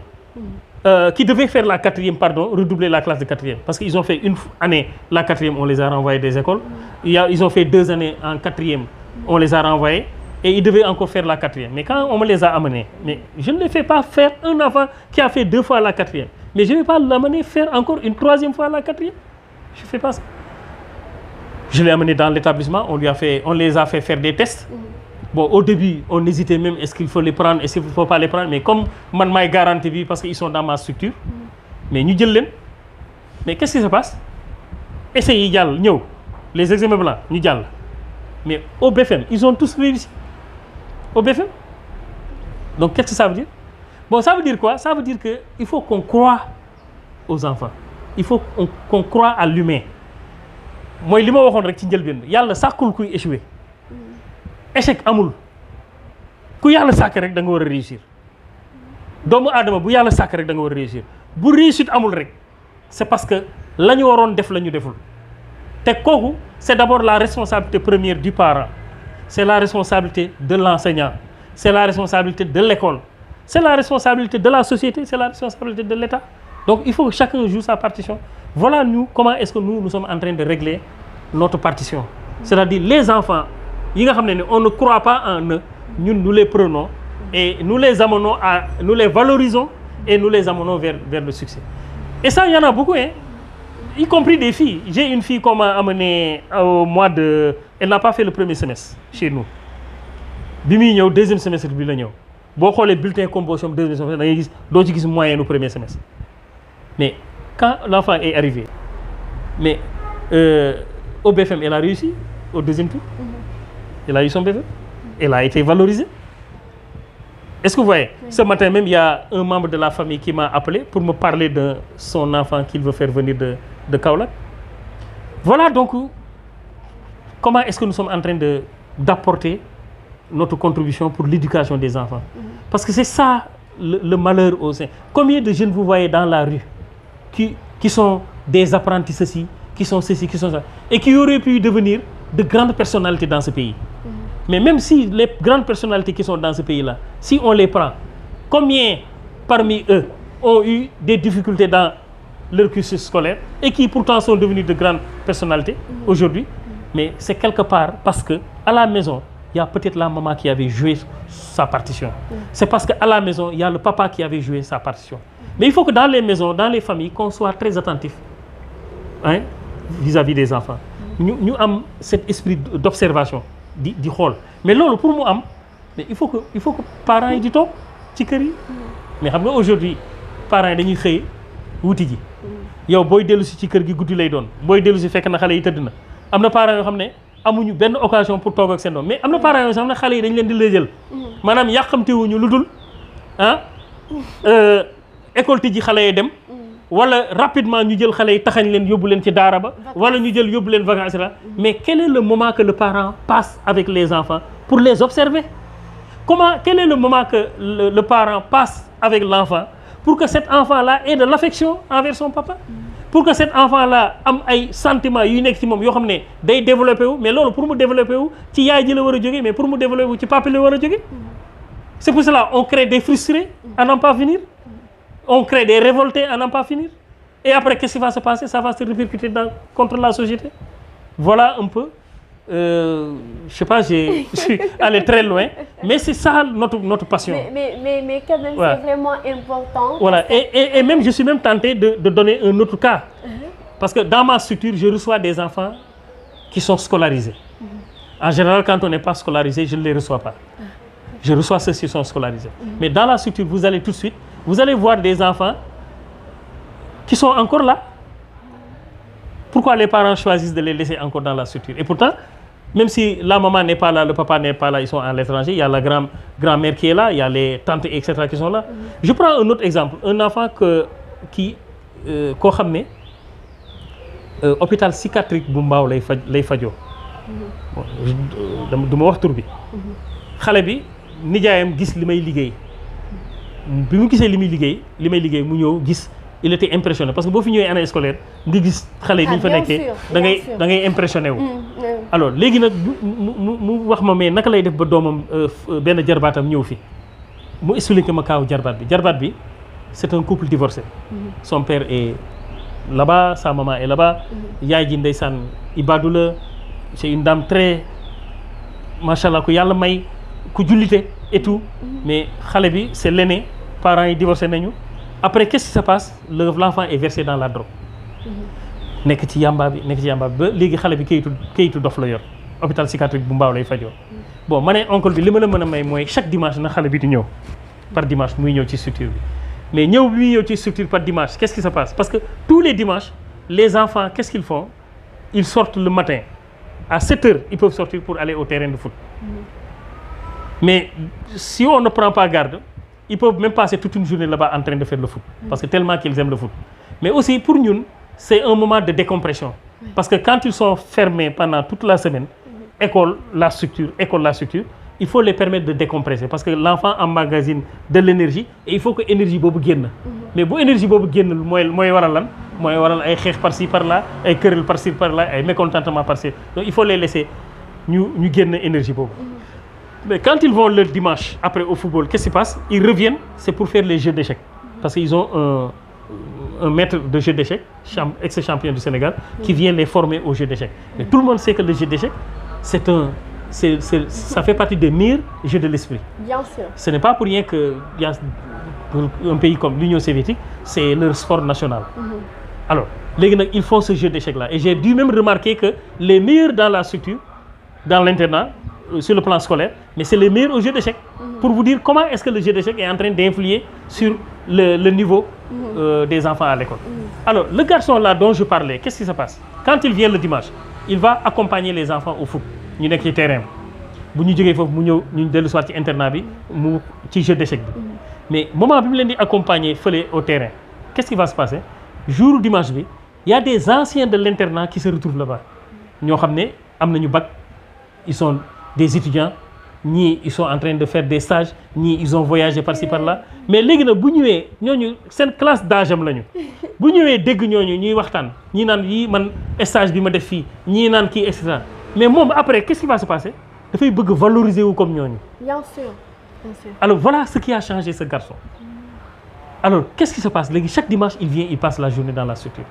Qui devaient faire la 4e, redoubler la classe de 4e. Parce qu'ils ont fait une année la 4e, on les a renvoyés des écoles. Ils ont fait 2 années en 4e, on les a renvoyés. Et ils devaient encore faire la 4e. Mais quand on me les a amenés, mais je ne les fais pas faire un enfant qui a fait 2 fois la 4e. Mais je ne vais pas l'amener faire encore une 3e fois la 4e. Je ne fais pas ça. Je l'ai amené dans l'établissement, on les a fait faire des tests. Bon, au début, on hésitait même, est-ce qu'il faut les prendre, est-ce qu'il ne faut pas les prendre. Mais comme man m'ai garanti, parce qu'ils sont dans ma structure, mais nous disons, mais qu'est-ce qui se passe? Essayez, les examens blancs, nous disons. Mais au BFM, ils ont tous réussi. Au BFM. Donc, qu'est-ce que ça veut dire? Bon, ça veut dire quoi? Ça veut dire qu'il faut qu'on croie aux enfants. Il faut qu'on croie à l'humain. Moi, je vais dire que yalla sakul kuy échouer. Échec amul. Ku yalla sak rek da nga wara réussir. Doomu adama bu yalla sak rek da nga wara réussir. Bu réussite amul rek, c'est parce que lañu waron def lañu deful. Té koku, c'est d'abord la responsabilité première du parent. C'est la responsabilité de l'enseignant. C'est la responsabilité de l'école. C'est la responsabilité de la société, c'est la responsabilité de l'État. Donc il faut que chacun joue sa partition. Voilà nous, comment est-ce que nous sommes en train de régler notre partition. C'est-à-dire les enfants, on ne croit pas en eux, nous les prenons et nous les amenons nous les valorisons et nous les amenons vers le succès. Et ça, il y en a beaucoup, hein, y compris des filles. J'ai une fille qu'on m'a amenée au mois de... Elle n'a pas fait le premier semestre chez nous. Bimi ñëw deuxième semestre bi la ñëw. Bo xolé bulletin composition deuxième semestre da ngay gis do ci gis moyenne au premier semestre. Mais quand l'enfant est arrivé, mais au BFM, elle a réussi au deuxième tour. Elle a eu son BFM. Elle a été valorisée. Est-ce que vous voyez? Ce matin même, il y a un membre de la famille qui m'a appelé pour me parler de son enfant qu'il veut faire venir de Kaolack. Voilà donc comment est-ce que nous sommes en train d'apporter notre contribution pour l'éducation des enfants. Parce que c'est ça le malheur au sein. Combien de jeunes vous voyez dans la rue qui sont des apprentis ceci, qui sont ceci, qui sont ça, et qui auraient pu devenir de grandes personnalités dans ce pays. Mais même si les grandes personnalités qui sont dans ce pays-là, si on les prend, combien parmi eux ont eu des difficultés dans leur cursus scolaire et qui pourtant sont devenus de grandes personnalités aujourd'hui? Mais c'est quelque part parce que à la maison, il y a peut-être la maman qui avait joué sa partition. C'est parce qu'à la maison, il y a le papa qui avait joué sa partition. Mais il faut que dans les maisons, dans les familles, qu'on soit très attentif, hein, vis-à-vis des enfants. Nous avons cet esprit d'observation, di xool. Mais loolu pour mu am, mais il faut que parents yi di toog ci kër yi. Mais xam nga aujourd'hui parents yi dañuy xëy wuti ji. yow booy dellu si ci kër gi guddi lay doon booy dellu si fekk na xale yi tëdd na. am na parents yoo xam ne amuñu benn occasion pour toog ak seen doom mais am na parents yoo xam ne xale yi dañ leen di lëjal. maanaam yàqamtewuñu lu dul école tijji xale yi dem. wala rapidement ñu jël xale yi taxañ leen yóbbu leen ci daara ba wala ñu jël yóbbu leen vacances là mais quel est le moment que le parent passe avec les enfants pour les observer quel est le moment que le parent passe avec l'enfant pour que cet enfant là ait de l'affection envers son papa pour que cet enfant là am ay sentiments yu nekk ci moom yoo xam ne day développé wu mais loolu pour mu développé wu ci yaay ji la war a jógee mais pour mu développé wu ci papa la war a jógee c'est pour cela on crée des frustrés à n'en pas finir. On crée des révoltés à n'en pas finir. Et après, qu'est-ce qui va se passer? Ça va se répercuter contre la société. Voilà un peu. Je sais pas, je suis allé très loin. Mais c'est ça notre passion. Mais quand même, c'est vraiment important. Voilà. Et même, je suis même tenté de donner un autre cas. Parce que dans ma structure, je reçois des enfants qui sont scolarisés. En général, quand on n'est pas scolarisé, je ne les reçois pas. Je reçois ceux qui sont scolarisés. Mais dans la structure, vous allez tout de suite, vous allez voir des enfants qui sont encore là. Pourquoi les parents choisissent de les laisser encore dans la structure? Et pourtant, même si la maman n'est pas là, le papa n'est pas là, ils sont à l'étranger, il y a la grand-mère qui est là, il y a les tantes, etc. qui sont là. Je prends un autre exemple. Un enfant qui koo xam ne hôpital psychiatrique bu Mbao lay fajoo. Du ma wax tur bi. xale bi nijaayam gis li may liggéey. bi mu gisee li may liggéey mu ñëw gis il était impressionné parce que boo fi ñëwee année scolaire nga gis xale yi ni ñu fa nekkee da ngay impressionné wu. alors léegi nag mu wax ma mais naka lay def ba doomam benn jarbaatam ñëw fi mu expliqué ma kaaw jarbaat bi c'est un couple divorcé. Son père est là-bas, sa maman est là-bas. yaay ji ndeysaan Ibadou la c'est une dame très machallah ku yàlla may ku jullite et tout. mais xale bi c'est l'aîné parents yi divorcé nañu. après qu'est-ce qui se passe l'enfant est versé dans la drogue. nekk ci yamba bi ba léegi xale bi kayitu dof la yor hôpital psychiatrique bu Mbao lay fajoo. bon ma ne oncle bi li ma la mën a may mooy chaque dimanche na xale bi di ñëw par dimanche muy ñëw ci structure bi. mais ñëw bi muy ñëw ci structure par dimanche qu'est-ce qui se passe parce que tous les dimanches les enfants qu'est-ce qu'ils font? Ils sortent le matin à 7 heures ils peuvent sortir pour aller au terrain de foot. mais si on ne prend pas garde ils peuvent même passer toute une journée là-bas en train de faire le foot parce que tellement qu'ils aiment le foot. mais aussi pour ñun c'est un moment de décompression parce que quand ils sont fermés pendant toute la semaine école la structure il faut les permettre de décompresser parce que l'enfant emmagasine de l'énergie et il faut que énergie boobu génn. mais bu énergie boobu génn mooy waral lan mooy waral ay xeex par-ci par-là ay querelle par-ci par-là ay mécontentement par-ci donc il faut les laisser ñu génn énergie boobu. mais quand ils vont le dimanche après au football qu'est-ce qui se passe? Ils reviennent c'est pour faire les jeux d'échecs parce qu'ils ont un maître de jeux d'échecs ex-champion du Sénégal qui vient les former aux jeux d'échecs. mais tout le monde sait que le jeu d'échecs ça fait partie des meilleurs jeux de l'esprit. Bien sûr. Ce n'est pas pour rien que y a un pays comme l'Union soviétique, c'est leur sport national. Alors, léegi nag ils font ce jeu d'échecs là et j'ai dû même remarquer que les meilleurs dans la structure, dans l'internat, sur le plan scolaire, mais c'est les meilleurs au jeu d'échecs. Pour vous dire comment est-ce que le jeu d'échecs est en train d'influer sur le niveau des enfants à l'école. Alors, le garçon là dont je parlais, qu'est-ce qui se passe? Quand il vient le dimanche, il va accompagner les enfants au foot. ñu nekk ci terrain bu ñu jógee foofu mu ñëw ñu dellu soit ci internat bi mu ci jeu d'échecs bi mais moment bi mu leen di accompagner fële au terrain qu'est-ce qui va se passer? jour dimanche bi y a des anciens de l'internat qui se retrouvent là-bas ñoo xam ne am nañu bac ils sont des étudiants ñii ils sont en train de faire des stages ñii ils ont voyagé par-ci par-là mais léegi nag bu ñëwee ñooñu seen classe d'âge am lañu bu ñëwee dégg ñooñu ñuy waxtaan ñii naan yii man stage bi ma def fii ñii naan kii et cetera. mais moom après qu'est-ce qui va se passer? dafay bëgg valoriser wu comme ñooñu. Bien sûr. Alors voilà ce qui a changé ce garçon. Alors qu'est-ce qui se passe? léegi chaque dimanche il vient il passe la journée dans la structure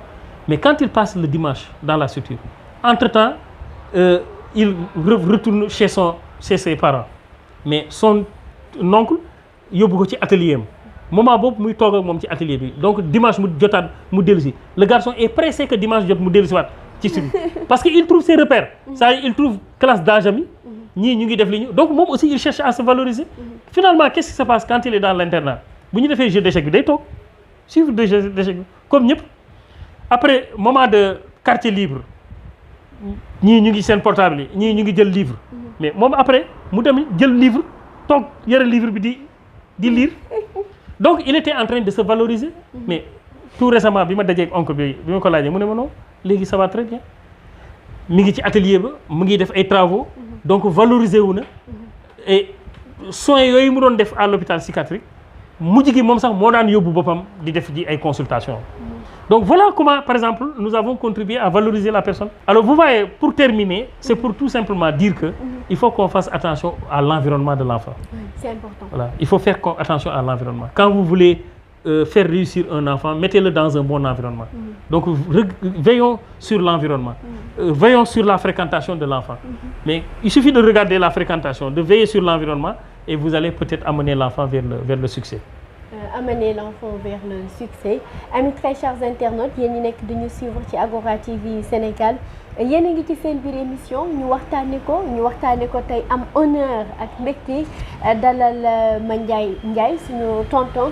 mais quand il passe le dimanche dans la structure entre-temps il retourne chez chez ses parents mais son oncle yóbbu ko ci atelier am moment boobu muy toog ak moom ci atelier bi donc dimanche mu jotaat mu dellu si le garçon est pressé que dimanche jot mu dellu si waat ci suñu parce que il trouve ses repères ça il trouve classe d'âge ami ñii ñu ngi def li ñu donc moom aussi il cherche à se valoriser finalement qu'est-ce qui se passe quand il est dans l'internat bu ñu defee jeu d'échecs bi day toog suivre de jeu d'échecs bi comme ñëpp après moment de quartier libre ñii ñu ngi seen portable yi ñii ñu ngi jël livre mais moom après mu dem jël livre toog yore livre bi di lire donc il était en train de se valoriser mais tout récemment bi ma dajee ak oncle bi ma ko laajee mu ne ma non léegi ça va très bien mi ngi ci atelier ba mu ngi def ay travaux donc valoriser wu na et soins yooyu mu doon def à l'hôpital psychiatrique mujj gi moom sax moo daan yóbbu boppam di def ji ay consultations donc voilà comment par exemple nous avons contribué à valoriser la personne. Alors vous voyez, pour terminer, c'est pour tout simplement dire que il faut qu'on fasse attention à l'environnement de l'enfant. C'est important. Voilà, il faut faire attention à l'environnement. Quand vous voulez faire réussir un enfant, mettez-le dans un bon environnement. Donc veillons sur l'environnement, veillons sur la fréquentation de l'enfant. Mais il suffit de regarder la fréquentation, de veiller sur l'environnement et vous allez peut-être amener l'enfant vers le succès. Amener l'enfant vers le succès. Amis très chers internautes, yéen ñi nekk dañu suivre ci Agora TV Sénégal yéen a ngi ci seen biir émission ñu waxtaane ko tey am honneur ak mbégte dalal Mandiaye Ndiaye suñu tonton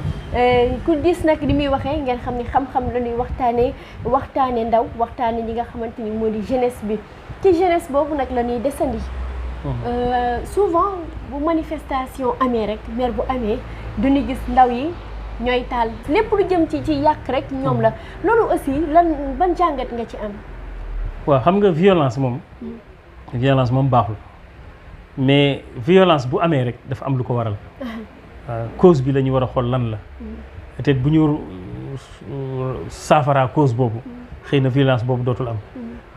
ku gis nag li muy waxee ngeen xam ni xam-xam la ñuy waxtaane ndaw waxtaane ñi nga xamante ni moo di jeunesse bi ci jeunesse boobu nag la ñuy desandi. Souvent bu manifestation amee rek mer bu amee duñu gis ndaw yi ñooy taal lépp lu jëm ci yàq rek ñoom la loolu aussi ban jàngat nga ci am. waaw xam nga violence moom baaxul mais violence bu amee rek dafa am lu ko waral cause bi la ñu war a xool lan la peut-être bu ñu saafara cause boobu xëy na violence boobu dootul am.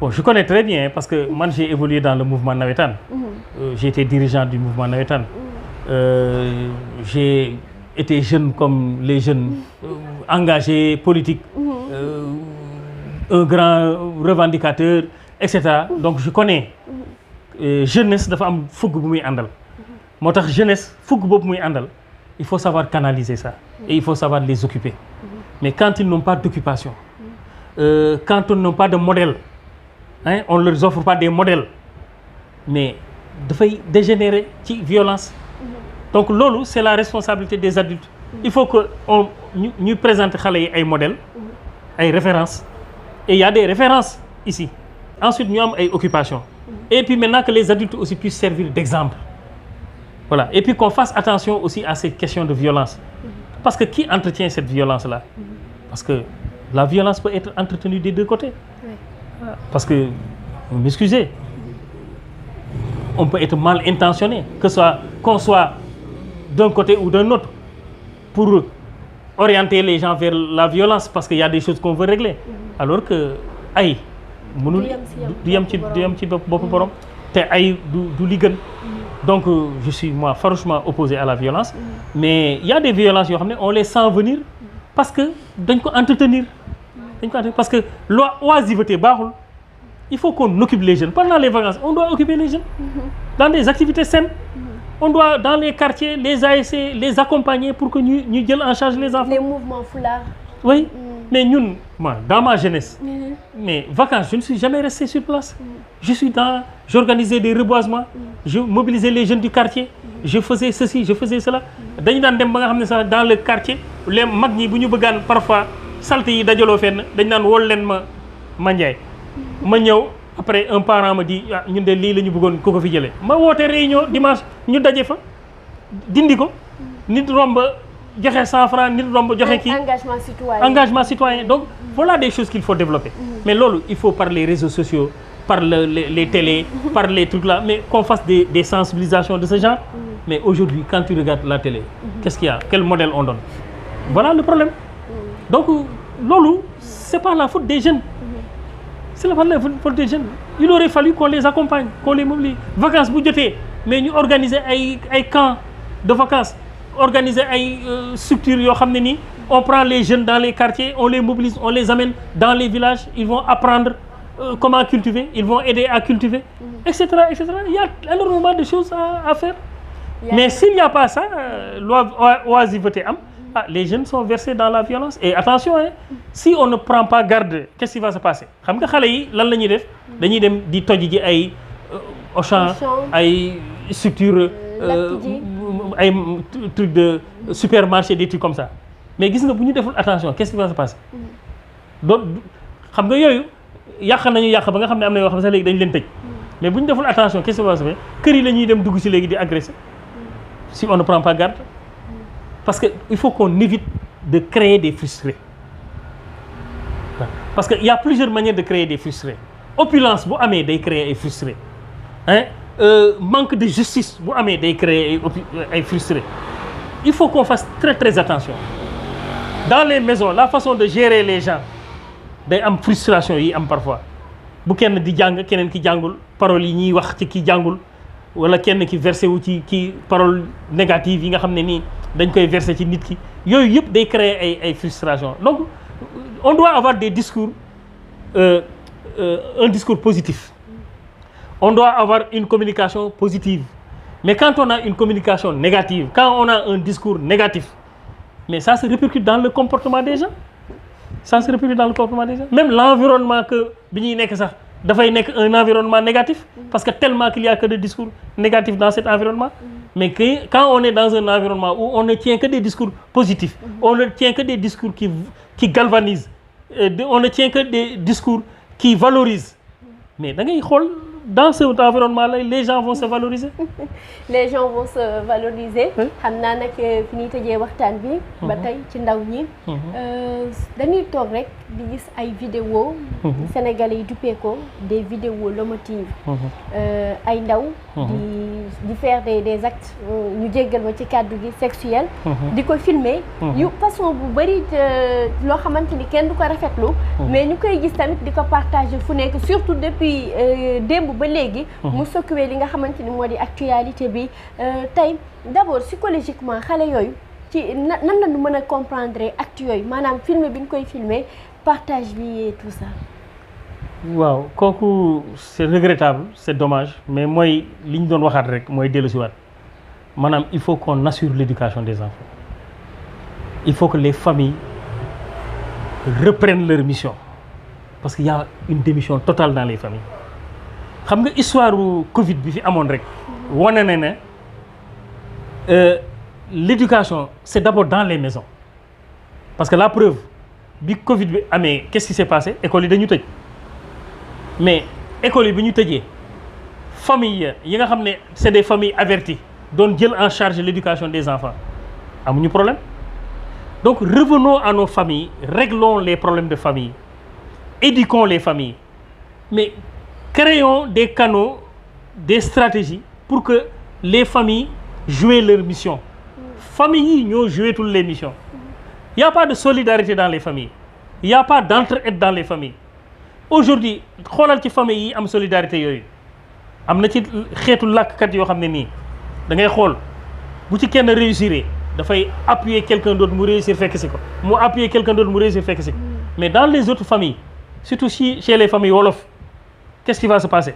Bon, je connais très bien parce que moi j'ai évolué dans le mouvement navétane. J'ai été dirigeant du mouvement navétane. J'ai été jeune comme les jeunes engagés, politiques, un grand revendicateur, etc. Donc je connais jeunesse dafa am fugg bu muy àndal. Moo tax jeunesse fugg boobu muy àndal il faut savoir canaliser ça et il faut savoir les occuper. Mais quand ils n'ont pas d'occupation, quand ils n'ont pas de modèle, on ne leur offre pas des modèles, mais dafay dégénérer ci violence. Donc loolu c'est la responsabilité des adultes. Il faut que ñu présente xale yi ay modèles, ay références, et il y a des références ici. Ensuite ñu am ay occupations. Et puis maintenant que les adultes aussi puissent servir d'exemple. Voilà. Et puis qu'on fasse attention aussi à ces questions de violence. Parce que qui entretient cette violence-là? Parce que la violence peut être entretenue des deux côtés. Parce que, vous m'excusez, on peut être mal intentionné, qu'on soit d'un côté ou d'un autre, pour orienter les gens vers la violence, parce qu'il y a des choses qu'on veut régler. Alors que, ay, du yam ci bopp borom, te ay du li gën. Donc je suis moi farouchement opposé à la violence, mais il y a des violences yoo xam ne on les sent venir parce que dañ ko entretenir. Parce que l'oisiveté baaxul. Il faut qu'on occupe les jeunes. Pendant les vacances, on doit occuper les jeunes dans des activités saines. On doit, dans les quartiers, les ASC, les accompagner pour que nous jël en charge les enfants. Les mouvements foulards. Oui, mais nous, moi, dans ma jeunesse, mes vacances, je ne suis jamais resté sur place. J'organisais des reboisements, je mobilisais les jeunes du quartier, je faisais ceci, je faisais cela. Dans le quartier, les mag ñi bu ñu bëggaan parfois salte yi dajaloo fenn dañ naan wol leen ma Mandiaye ma ñëw après un parent me dit ñun de lii la ñu bëggoon ko fi jëlee ma woote réunion dimanche ñu daje fa dindi ko nit romb joxe 100 francs nit romb joxe kii engagement citoyen donc voilà des choses qu'il faut développer. Mais loolu il faut par les réseaux sociaux, par les télés, par les trucs là, mais qu'on fasse des sensibilisations de ce genre. Mais aujourd'hui quand tu regardes la télé, qu'est-ce qu'il y a? Quel modèle on donne? Voilà le problème. Donc loolu c'est pas la faute des jeunes. C'est la faute des jeunes. Il aurait fallu qu'on les accompagne, qu'on les mobilise. Vacances bu jotee mais ñu organiser ay camps de vacances, organiser ay structures yoo xam ne nii on prend les jeunes dans les quartiers, on les mobilise, on les amène dans les villages, ils vont apprendre comment cultiver, ils vont aider à cultiver, etc., etc. Il y a énormément de choses à faire. Mais s'il n'y a pas ça, oisiveté, les jeunes sont versés dans la violence. Et attention, hein, si on ne prend pas garde, qu'est-ce qui va se passer? Xam nga xalé yi lan lañuy def? Dañuy dem di toji ji ay Auchan, ay structure ay trucs de supermarché, des trucs comme ça. Mais gis nga buñu deful attention, qu'est-ce qui va se passer? Donc xam nga yoyu yak nañu yak ba nga xamné amna yo xam sax légui dañ leen tej. Mais buñu deful attention, qu'est-ce qui va se passer? Kër yi lañuy dem dugg ci légui di agresser. Si on ne prend pas garde. Parce qu'il faut qu'on évite de créer des frustrés. Parce qu'il y a plusieurs manières de créer des frustrés. Opulence, vous avez des créer des frustrés. Hein? Manque de justice, vous avez des créer des frustrés. Il faut qu'on fasse très très attention. Dans les maisons, la façon de gérer les gens, il y a une frustration parfois. Si quelqu'un dit jang, quelqu'un qui jangul, parole yi ñi wax ci ki jangul, wala kenn ki versé wu ci parole négative yi nga xamné ni dañ koy verser ci nit ki yoyu yep day créer ay frustration. Donc on doit avoir des discours un discours positif. On doit avoir une communication positive. Mais quand on a une communication négative, quand on a un discours négatif, mais ça se répercute dans le comportement des gens. Ça se répercute dans le comportement des gens. Même l'environnement que biñuy nek sax da fay nek un environnement négatif parce que tellement qu'il y a que des discours négatifs dans cet environnement. Mais quand on est dans un environnement où on ne tient que des discours positifs, on ne tient que des discours qui galvanisent, on ne tient que des discours qui valorisent. Mais dans cet environnement-là, les gens vont se valoriser. Les gens vont se valoriser. xam naa nag fi ñuy tëjee waxtaan bi. ba tey ci ndaw ñi. dañuy toog rek di gis ay vidéo sénégalais yi duppee ko des vidéos lomotives. ay ndaw. di faire des actes ñu jéggal ma ci kàddu gi sexuel. di ko filmer. yu façon bu bari loo xamante ni kenn du ko rafetlu. mais ñu koy gis tamit di ko partager fu nekk surtout depuis démb ba légui mu s'occuper li nga xamanteni modi actualité bi tay d'abord psychologiquement xalé yoyu ci nan la ñu mëna comprendre acte yoyu manam film bi ñu koy filmer partage bi et tout ça. Waaw koku c'est regrettable, c'est dommage, mais moy liñ doon waxat rek moy délu ci wat manam il faut qu'on assure l'éducation des enfants. Il faut que les familles reprennent leur mission parce qu'il y a une démission totale dans les familles. Xam nga histoire Covid bi fi amone rek woné né l'éducation c'est d'abord dans les maisons parce que la preuve bi Covid bi amé qu'est-ce qui s'est passé? École yi dañu tëj mais école yi bi ñu tëjee famille yi nga xamné c'est des familles averties doon jël en charge l'éducation des enfants amuñu problème. Donc revenons à nos familles, réglons les problèmes de famille, éduquons les familles, mais créons des canaux, des stratégies pour que les familles jouent leur mission. Familles nous jouent toutes les missions. Il n'y a pas de solidarité dans les familles. Il n'y a pas d'entraide dans les familles. Aujourd'hui, xoolal ci famille yi am solidarité yooyu am na ci xeetu làkkat yoo xam ne nii da ngay xool bu ci kenn réussir dafay appuyer quelqu'un d'autre mu réussir fekk si ko mu appuyer quelqu'un d'autre mu réussir fekk si ko mais dans les autres familles surtout chez les familles wolof qu'est-ce qui va se passer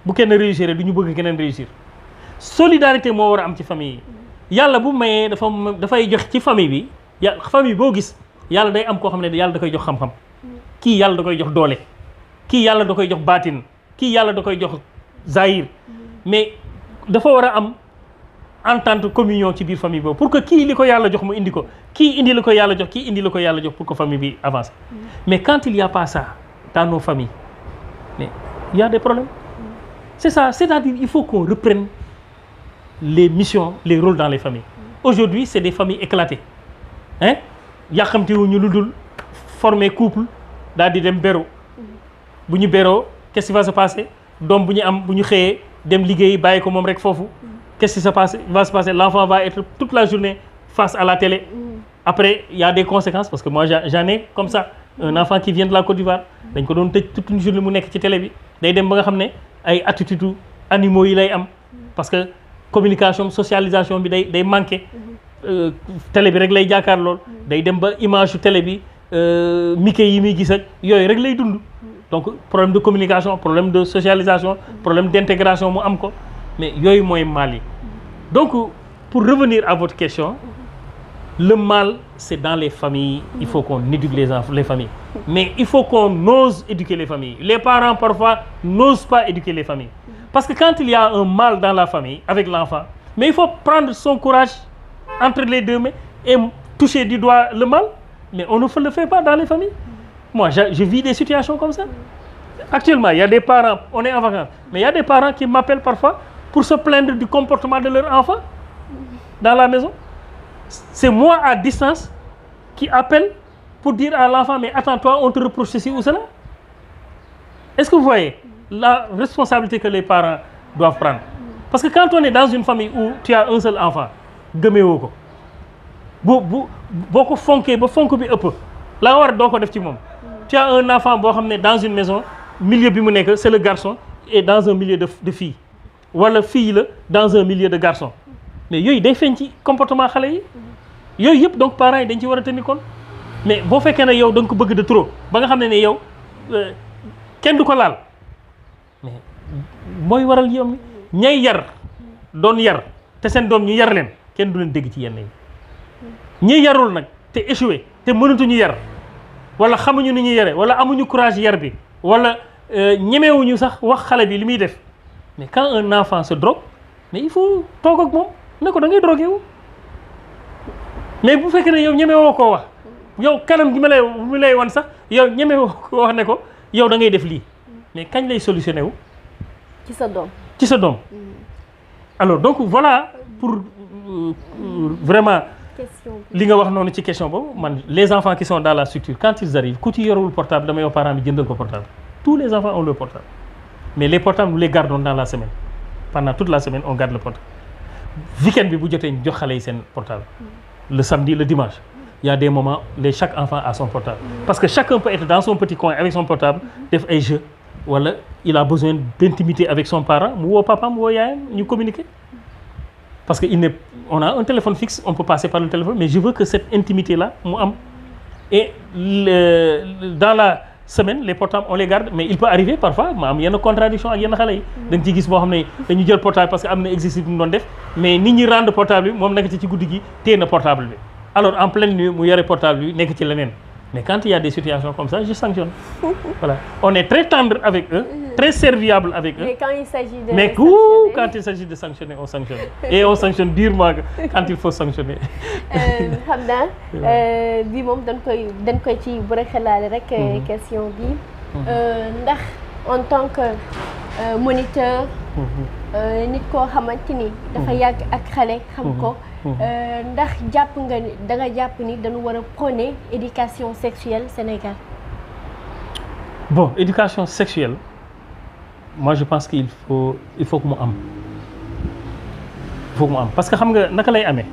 bu kenn réussir du ñu bëgg keneen réussir solidarité moo war a am ci famille yi yàlla bu mayee dafay jox ci famille bi famille boo gis yàlla day am koo xam ne yàlla da koy jox xam-xam kii yàlla da koy jox doole kii yàlla da koy jox baatin kii yàlla da koy jox zahir mais dafa war a am entente communion ci biir famille boobu pour que kii li ko yàlla jox mu indi ko kii indi la ko yàlla jox kii indi la ko yàlla jox pour que famille bi avance. Mais quand il y a pas ça dans nos familles mais il y a des problèmes. C'est ça, c'est-à-dire il faut qu'on reprenne les missions, les rôles dans les familles. Aujourd'hui c'est des familles éclatées hein yàqamti wu ñu lu dul former couple daal di dem béro bu ñu béro qu'est-ce qui va se passer doom bu ñu am bu ñu xëyee dem liggéeyi bàyyi ko moom rek foofu. Qu'est-ce qui se passe? Va se passer, l'enfant va être toute la journée face à la télé. Après, il y a des conséquences parce que moi j'en ai comme ça. Un enfant qui vient de la Côte d'Ivoire, dañ ko doon tëj toute une journée mu nekk ci télé bi day dem ba nga xam ne ay attitude animaux yi lay am parce que communication socialisation bi day manqué télé bi rek lay jàkkaar lool day dem ba image télé bi Mickey yi muy gis ak yooyu rek lay dund donc problème de communication, problème de socialisation, problème d'intégration mu am ko, mais yooyu mooy mal yi. Donc pour revenir à votre question, le mal c'est dans les familles. Il faut qu'on éduque les familles, mais il faut qu'on ose éduquer les familles. Les parents parfois n'osent pas éduquer les familles, parce que quand il y a un mal dans la famille avec l'enfant, mais il faut prendre son courage entre les deux mains et toucher du doigt le mal, mais on ne le fait pas dans les familles. Moi je vis des situations comme ça. Actuellement il y a des parents, on est en vacances, mais il y a des parents qui m'appellent parfois pour se plaindre du comportement de leur enfant dans la maison. C'est moi à distance qui appelle pour dire à l'enfant, mais attends-toi, on te reproche ceci ou cela. Est-ce que vous voyez la responsabilité que les parents doivent prendre? Parce que quand on est dans une famille où tu as un seul enfant, gëmewoo ko boo ko fonkee ba fonk bi ëpp la nga war doo ko def ci moom. Tu as un enfant boo xam ne dans une maison milieu bi mu nekk c'est le garçon et dans un milieu de filles, wala fille la dans un milieu de garçon, mais yooyu day feeñ ci comportement xale yi. Yooyu yëpp donc parents yi dañ ci war a tenir compte. Mais boo fekkee ne yow da nga ko bëgg de trop ba nga xam ne yow kenn du ko laal, mais mooy waral yow ñay yar doon yar te seen doom ñu yar leen kenn du leen dégg ci yenn yi. ñi yarul nag te échoué te mënatuñu yar, wala xamuñu ni ñuy yare, wala amuñu courage yar bi, wala ñemewuñu sax wax xale bi li muy def, mais quand un enfant se drogue, mais il faut toog ak moom ne ko da ngay drogué wu. Mais bu fekkee ne yow ñemewoo koo wax, yow kanam gi ma lay wan sax yow ñemewoo koo wax ne ko yow da ngay def lii, mais kañ lay solutionné wu ci sa doom. ci sa doom. Alors donc voilà pour vraiment li nga wax noonu ci question boobu. Man les enfants qui sont dans la structure, quand ils arrivent, ku ci yorul portable damay wax parents bi jëndal ko portable. Tous les enfants ont le portable, mais les portables nous les gardons dans la semaine. Pendant toute la semaine on garde le portable. Week-end bi bu jotee ñu jox xale yi seen portable. Le samedi, le dimanche, il y a des moments où chaque enfant a son portable. Parce que chacun peut être dans son petit coin avec son portable, def ay jeux, wala il a besoin d'intimité avec son parent, mu woo papa, mu woo yaayam, ñu communiquer. Parce que on a un téléphone fixe, on peut passer par le téléphone, mais je veux que cette intimité-là, mu am. Et dans la semaine, les portables, on les garde, mais il peut arriver parfois, ma am yenn contradiction ak yenn xale yi. Da nga ciy gis boo xam ne dañu jël portable parce que am na exercice bu mu doon def, mais nit ñi rendre portable bi moom nekk ci guddi gi téye na portable bi. Alors en pleine nuit mu yore portable bi nekk ci leneen. Mais quand il y a des situations comme ça, je sanctionne. Voilà. On est très tendre avec eux, très serviable avec eux. Mais quand il s'agit de mais quand il s'agit de sanctionner, on sanctionne. Et on sanctionne durement quand il faut sanctionner. xam naa bi moom dañ koy ci bu rek xalaale rek question bi. Ndax en tant que moniteur, nit koo xamante ni dafa yàgg ak xale xam ko. Ndax jàpp nga ni da nga jàpp ni dañu war a prôner éducation sexuelle Sénégal? Bon, éducation sexuelle, moi je pense qu'il faut que mu am. Il faut que mu am parce que xam nga naka lay amee.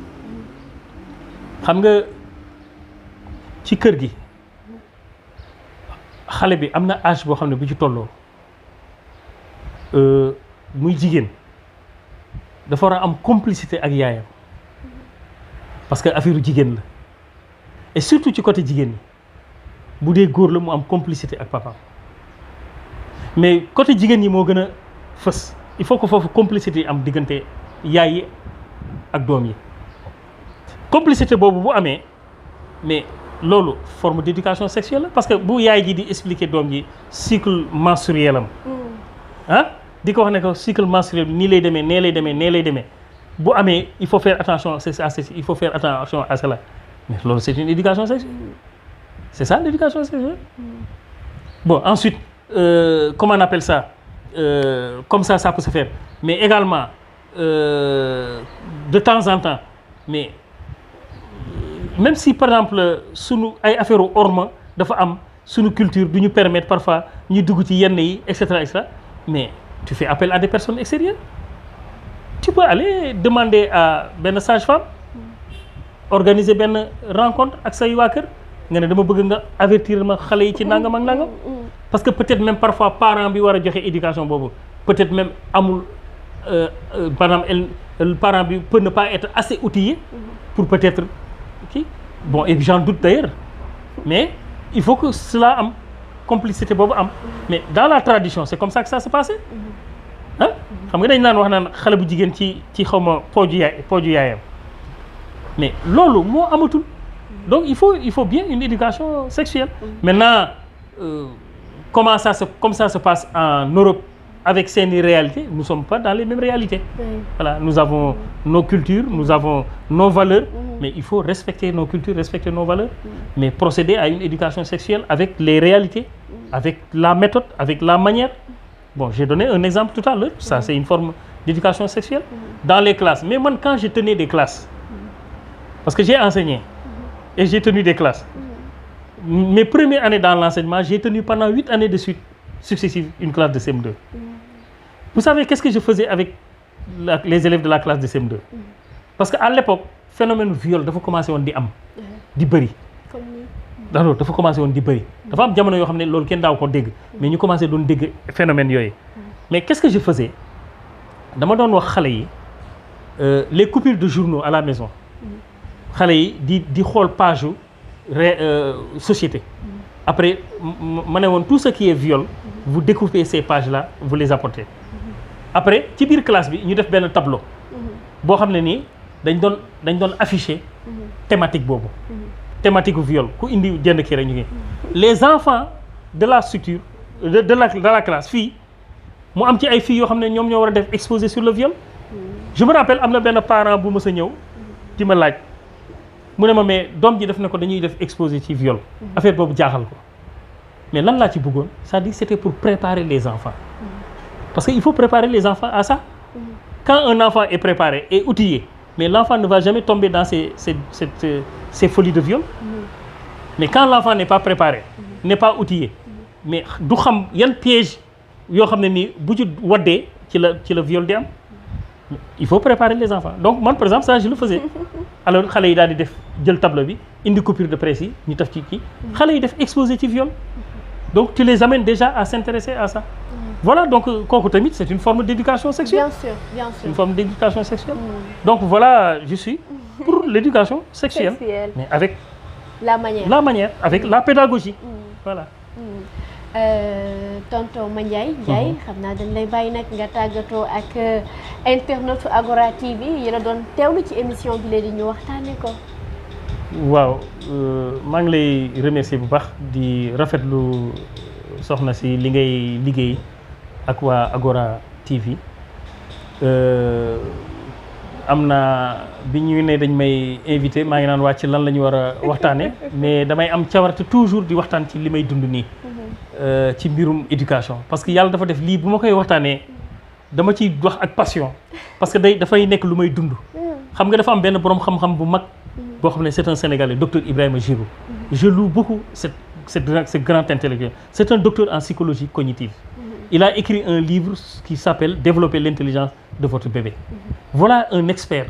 Xam nga ci kër gi xale bi am na âge boo xam ne bu ci tolloo muy jigéen dafa war a am complicité ak yaayam. Parce que affaire jigéen la et surtout ci côté jigéen ñi bu dee góor la mu am complicité ak papa, mais côté jigéen ñi moo gën a fës. Il faut que foofu complicité am diggante yaay yi ak doom yi. Complicité boobu bu amee mais loolu forme d'éducation sexuelle la parce que bu yaay ji di expliquer doom ji cycle menstruel am di ko wax ne ko cycle menstruel nii lay demee nee lay demee nee lay demee. Bu amee il faut faire attention à ceci, il faut faire attention à cela. Mais loolu c'est une éducation sexuelle. C'est ça l'éducation sexuelle. Bon, ensuite comment on appelle ça, comme ça peut se faire, mais également de temps en temps, mais même si par exemple sunu ay affaire hormones dafa am sunu culture du ñu permettre parfois ñu dugg ci yenn yi et cetera, mais tu fais appel à des personnes extérieures. Tu peux aller demander à benn sage-femme, organiser benn rencontre ak say waa kër nga ne dama bëgg nga avertir ma xale yi ci nangam ak nangam. Parce que peut-être même parfois parent bi war a joxe éducation boobu peut-être même amul par exemple le parent bi peut ne pas être assez outillé pour peut-être kii bon et j'en doute d'ailleurs, mais il faut que cela am complicité boobu am mais dans la tradition c'est comme ça que ça se passait ah xam nga dañ naan wax naan xale bu jigéen ci xaw ma pooju yaayam mais loolu moo amatul donc il faut bien une éducation sexuelle maintenant comme ça se passe en Europe avec ces réalités nous sommes pas dans les mêmes réalités voilà nous avons nos cultures nous avons nos valeurs mais il faut respecter nos cultures respecter nos valeurs mais procéder à une éducation sexuelle avec les réalités avec la méthode avec la manière bon j'ai donné un exemple tout à l'heure ça c'est une forme d'éducation sexuelle dans les classes mais moi quand je tenais des classes parce que j'ai enseigné et j'ai tenu des classes mes premières années dans l'enseignement j'ai tenu pendant 8 années de suite successives une classe de CM2 vous savez qu'est-ce que je faisais avec les élèves de la classe de CM2 parce que à l'époque phénomène viol dafa commencé woon di am di bëri alors dafa commencé woon di bëri dafa am jamono yoo xam ne loolu kenn daaw ko dégg mais ñu commencé doon dégg phénomène yooyu mais qu'est-ce que je faisais dama doon wax xale yi les coupures de journaux à la maison xale yi di xool page société après ma ne woon tout ce qui est viol vous découpez ces pages là vous les apportez après ci biir classe bi ñu def benn tableau boo xam ne nii dañ doon afficher thématique boobu thématique viol ku indi jënd kii rek ñu ngi les enfants de la structure de la classe fii mu am ci ay filles yoo xam ne ñoom ñoo war a def exposé sur le viol je me rappelle am na benn parent bu mës a ñëw di ma laaj mu ne ma mais doom ji def na ko dañuy def exposé ci viol affaire boobu jaaxal ko mais lan laa ci bëggoon c'est-à-dire c'était pour préparer les enfants parce que il faut préparer les enfants à ça quand un enfant est préparé et outillé mais l'enfant ne va jamais tomber dans ces folies de viol mais quand l'enfant n'est pas préparé n'est pas outillé mais du xam yan piège yoo xam ne nii bu ci waddee ci la viol di am il faut préparer les enfants donc man par exemple ça je le faisais alors xale yi daal di def jël tableau bi indi coupure de presse yi ñu taf ci kii xale yi def exposé ci viol donc tu les amènes déjà à s'intéresser à ça voilà donc kooku tamit c'est une forme d'éducation sexuelle bien sûr une forme d'éducation sexuelle donc voilà je suis pour l'éducation sexuelle mais avec la manière avec la pédagogie voilà tonton Mandiaye xam naa dañ lay bàyyi nag nga tàggatoo ak internet Agora TV yi la doon teewlu ci émission bi léegi ñu waxtaanee ko. waaw maa ngi lay remercier bu baax di rafetlu soxna si li ngay liggéey ak waa Agora TV am na bi ñu ne dañ may invité maa ngi naan wàcc lan la ñu war a waxtaanee mais damay am cawarte toujours di waxtaan ci li may dund nii. ci mbirum éducation parce que yàlla dafa def lii bu ma koy waxtaanee dama ciy wax ak passion parce que dafay nekk lu may dund xam nga dafa am benn borom xam-xam bu mag boo xam ne c'est un Sénégalais docteur Ibrahima Giro je loue beaucoup ce grand intellectuel c'est un docteur en psychologie cognitive il a écrit un livre qui s'appelle Développer l'intelligence de votre bébé voilà un expert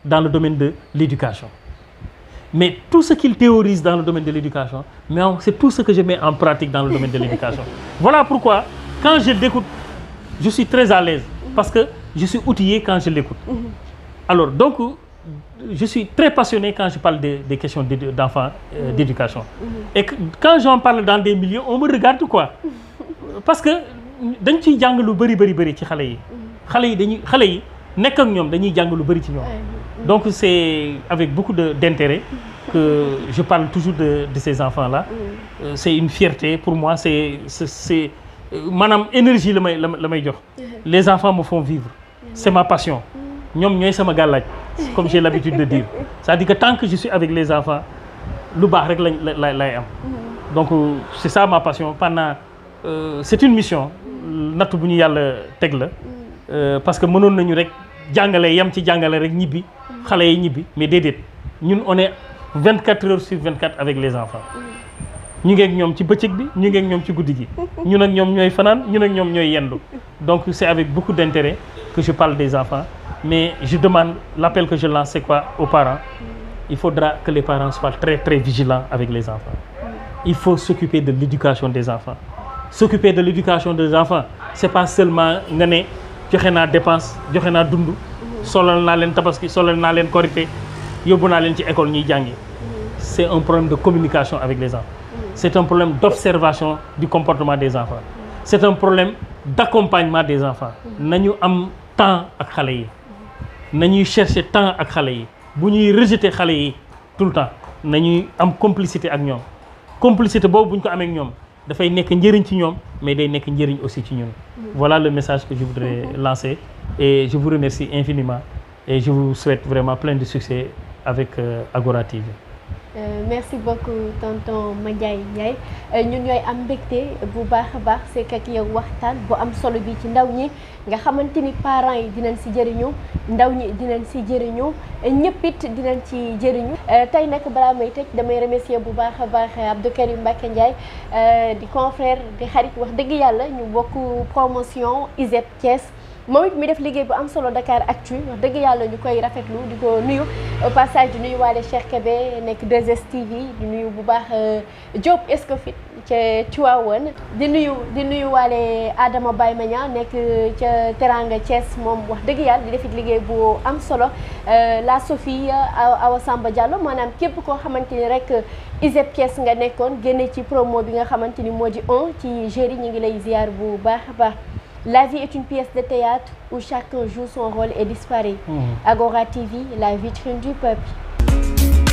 dans le domaine de l'éducation mais tout ce qu'il théorise dans le domaine de l'éducation, mais c'est tout ce que je mets en pratique dans le domaine de l'éducation. Voilà pourquoi, quand je l'écoute, je suis très à l'aise, parce que je suis outillé quand je l'écoute. Alors, donc, je suis très passionné quand je parle des questions d'enfants, d'éducation. Et quand j'en parle dans des milieux, on me regarde quoi? Parce que, dañ ciy jàng lu bëri ci xale yi. xale yi nekk ak ñoom dañuy jàng lu bëri ci ñoom. Donc c'est avec beaucoup d'intérêt que je parle toujours de ces enfants-là. C'est une fierté pour moi, c'est maanaam énergie la may jox. Les enfants me font vivre. C'est ma passion. ñoom ñooy sama gàllaaj comme j'ai l'habitude de dire. C'est-à-dire que tant que je suis avec les enfants lu baax rek lay am. Donc c'est ça ma passion pendant c'est une mission natt bu ñu yàlla teg la parce que mënoon nañu rek jàngale yam ci jàngale rek ñibbi xale yi ñibbi mais déedéet ñun on est 24 heures sur 24 avec les enfants ñu ngi ak ñoom ci bëccëg bi ñu ngi ak ñoom ci guddi gi ñun ak ñoom ñooy fanaan ñun ak ñoom ñooy yendu donc c'est avec beaucoup d'intérêt que je parle des enfants mais je demande l'appel que je lance c'est quoi aux parents il faudra que les parents soient très très vigilants avec les enfants il faut s'occuper de l'éducation des enfants s'occuper de l'éducation des enfants c'est pas seulement nga ne joxe naa dépense joxe naa dund solal naa leen tabaski solal naa leen korité yóbbu naa leen ci école ñuy jàngi c'est un problème de communication avec les enfants c'est un problème d'observation du comportement des enfants c'est un problème d'accompagnement des enfants nañu am temps ak xale yi nañuy chercher temps ak xale yi bu ñuy rejeter xale yi tout le temps nañuy am complicité ak ñoom complicité boobu bu ñu ko amee ak ñoom dafay nekk njëriñ ci ñoom mais day nekk njëriñ aussi ci ñun. Voilà le message que je voudrais lancer et je vous remercie infiniment et je vous souhaite vraiment plein de succès avec Agora TV. Merci beaucoup tonton Mandiaye Ndiaye ñun ñooy am mbégte bu baax a baax c'est ak yow waxtaan bu am solo bi ci ndaw ñi nga xamante ni parents yi dinañ si jëriñu ndaw ñi dinañ si jëriñu ñëpp it dinañ ci jëriñu. tey nag balaa may tëj damay remercier bu baax a baax Abdou Karim Mbacké Ndiaye di confrère di xarit wax dëgg yàlla ñu bokk promotion ISEP Thiès. moom it mi def liggéey bu am solo Dakar Actu wax dëgg yàlla ñu koy rafetlu di ko nuyu au passage di nuyu waale Cheikh Kébé nekk 2STV di nuyu bu baax Diop Escofit ca Tivaouane di nuyu waale Adama Baye Magna nekk ca Teranga Thiès moom wax dëgg yàlla di defit liggéey bu am solo la Sophie Awa Samba Diallo maanaam képp koo xamante ni rek ISEP Thiès nga nekkoon génne ci promo bi nga xamante ni moo di ci géri ñu ngi lay ziar bu baax a baax. La vie est une pièce de théâtre où chacun joue son rôle et disparaît. Agora TV, la vitrine du peuple.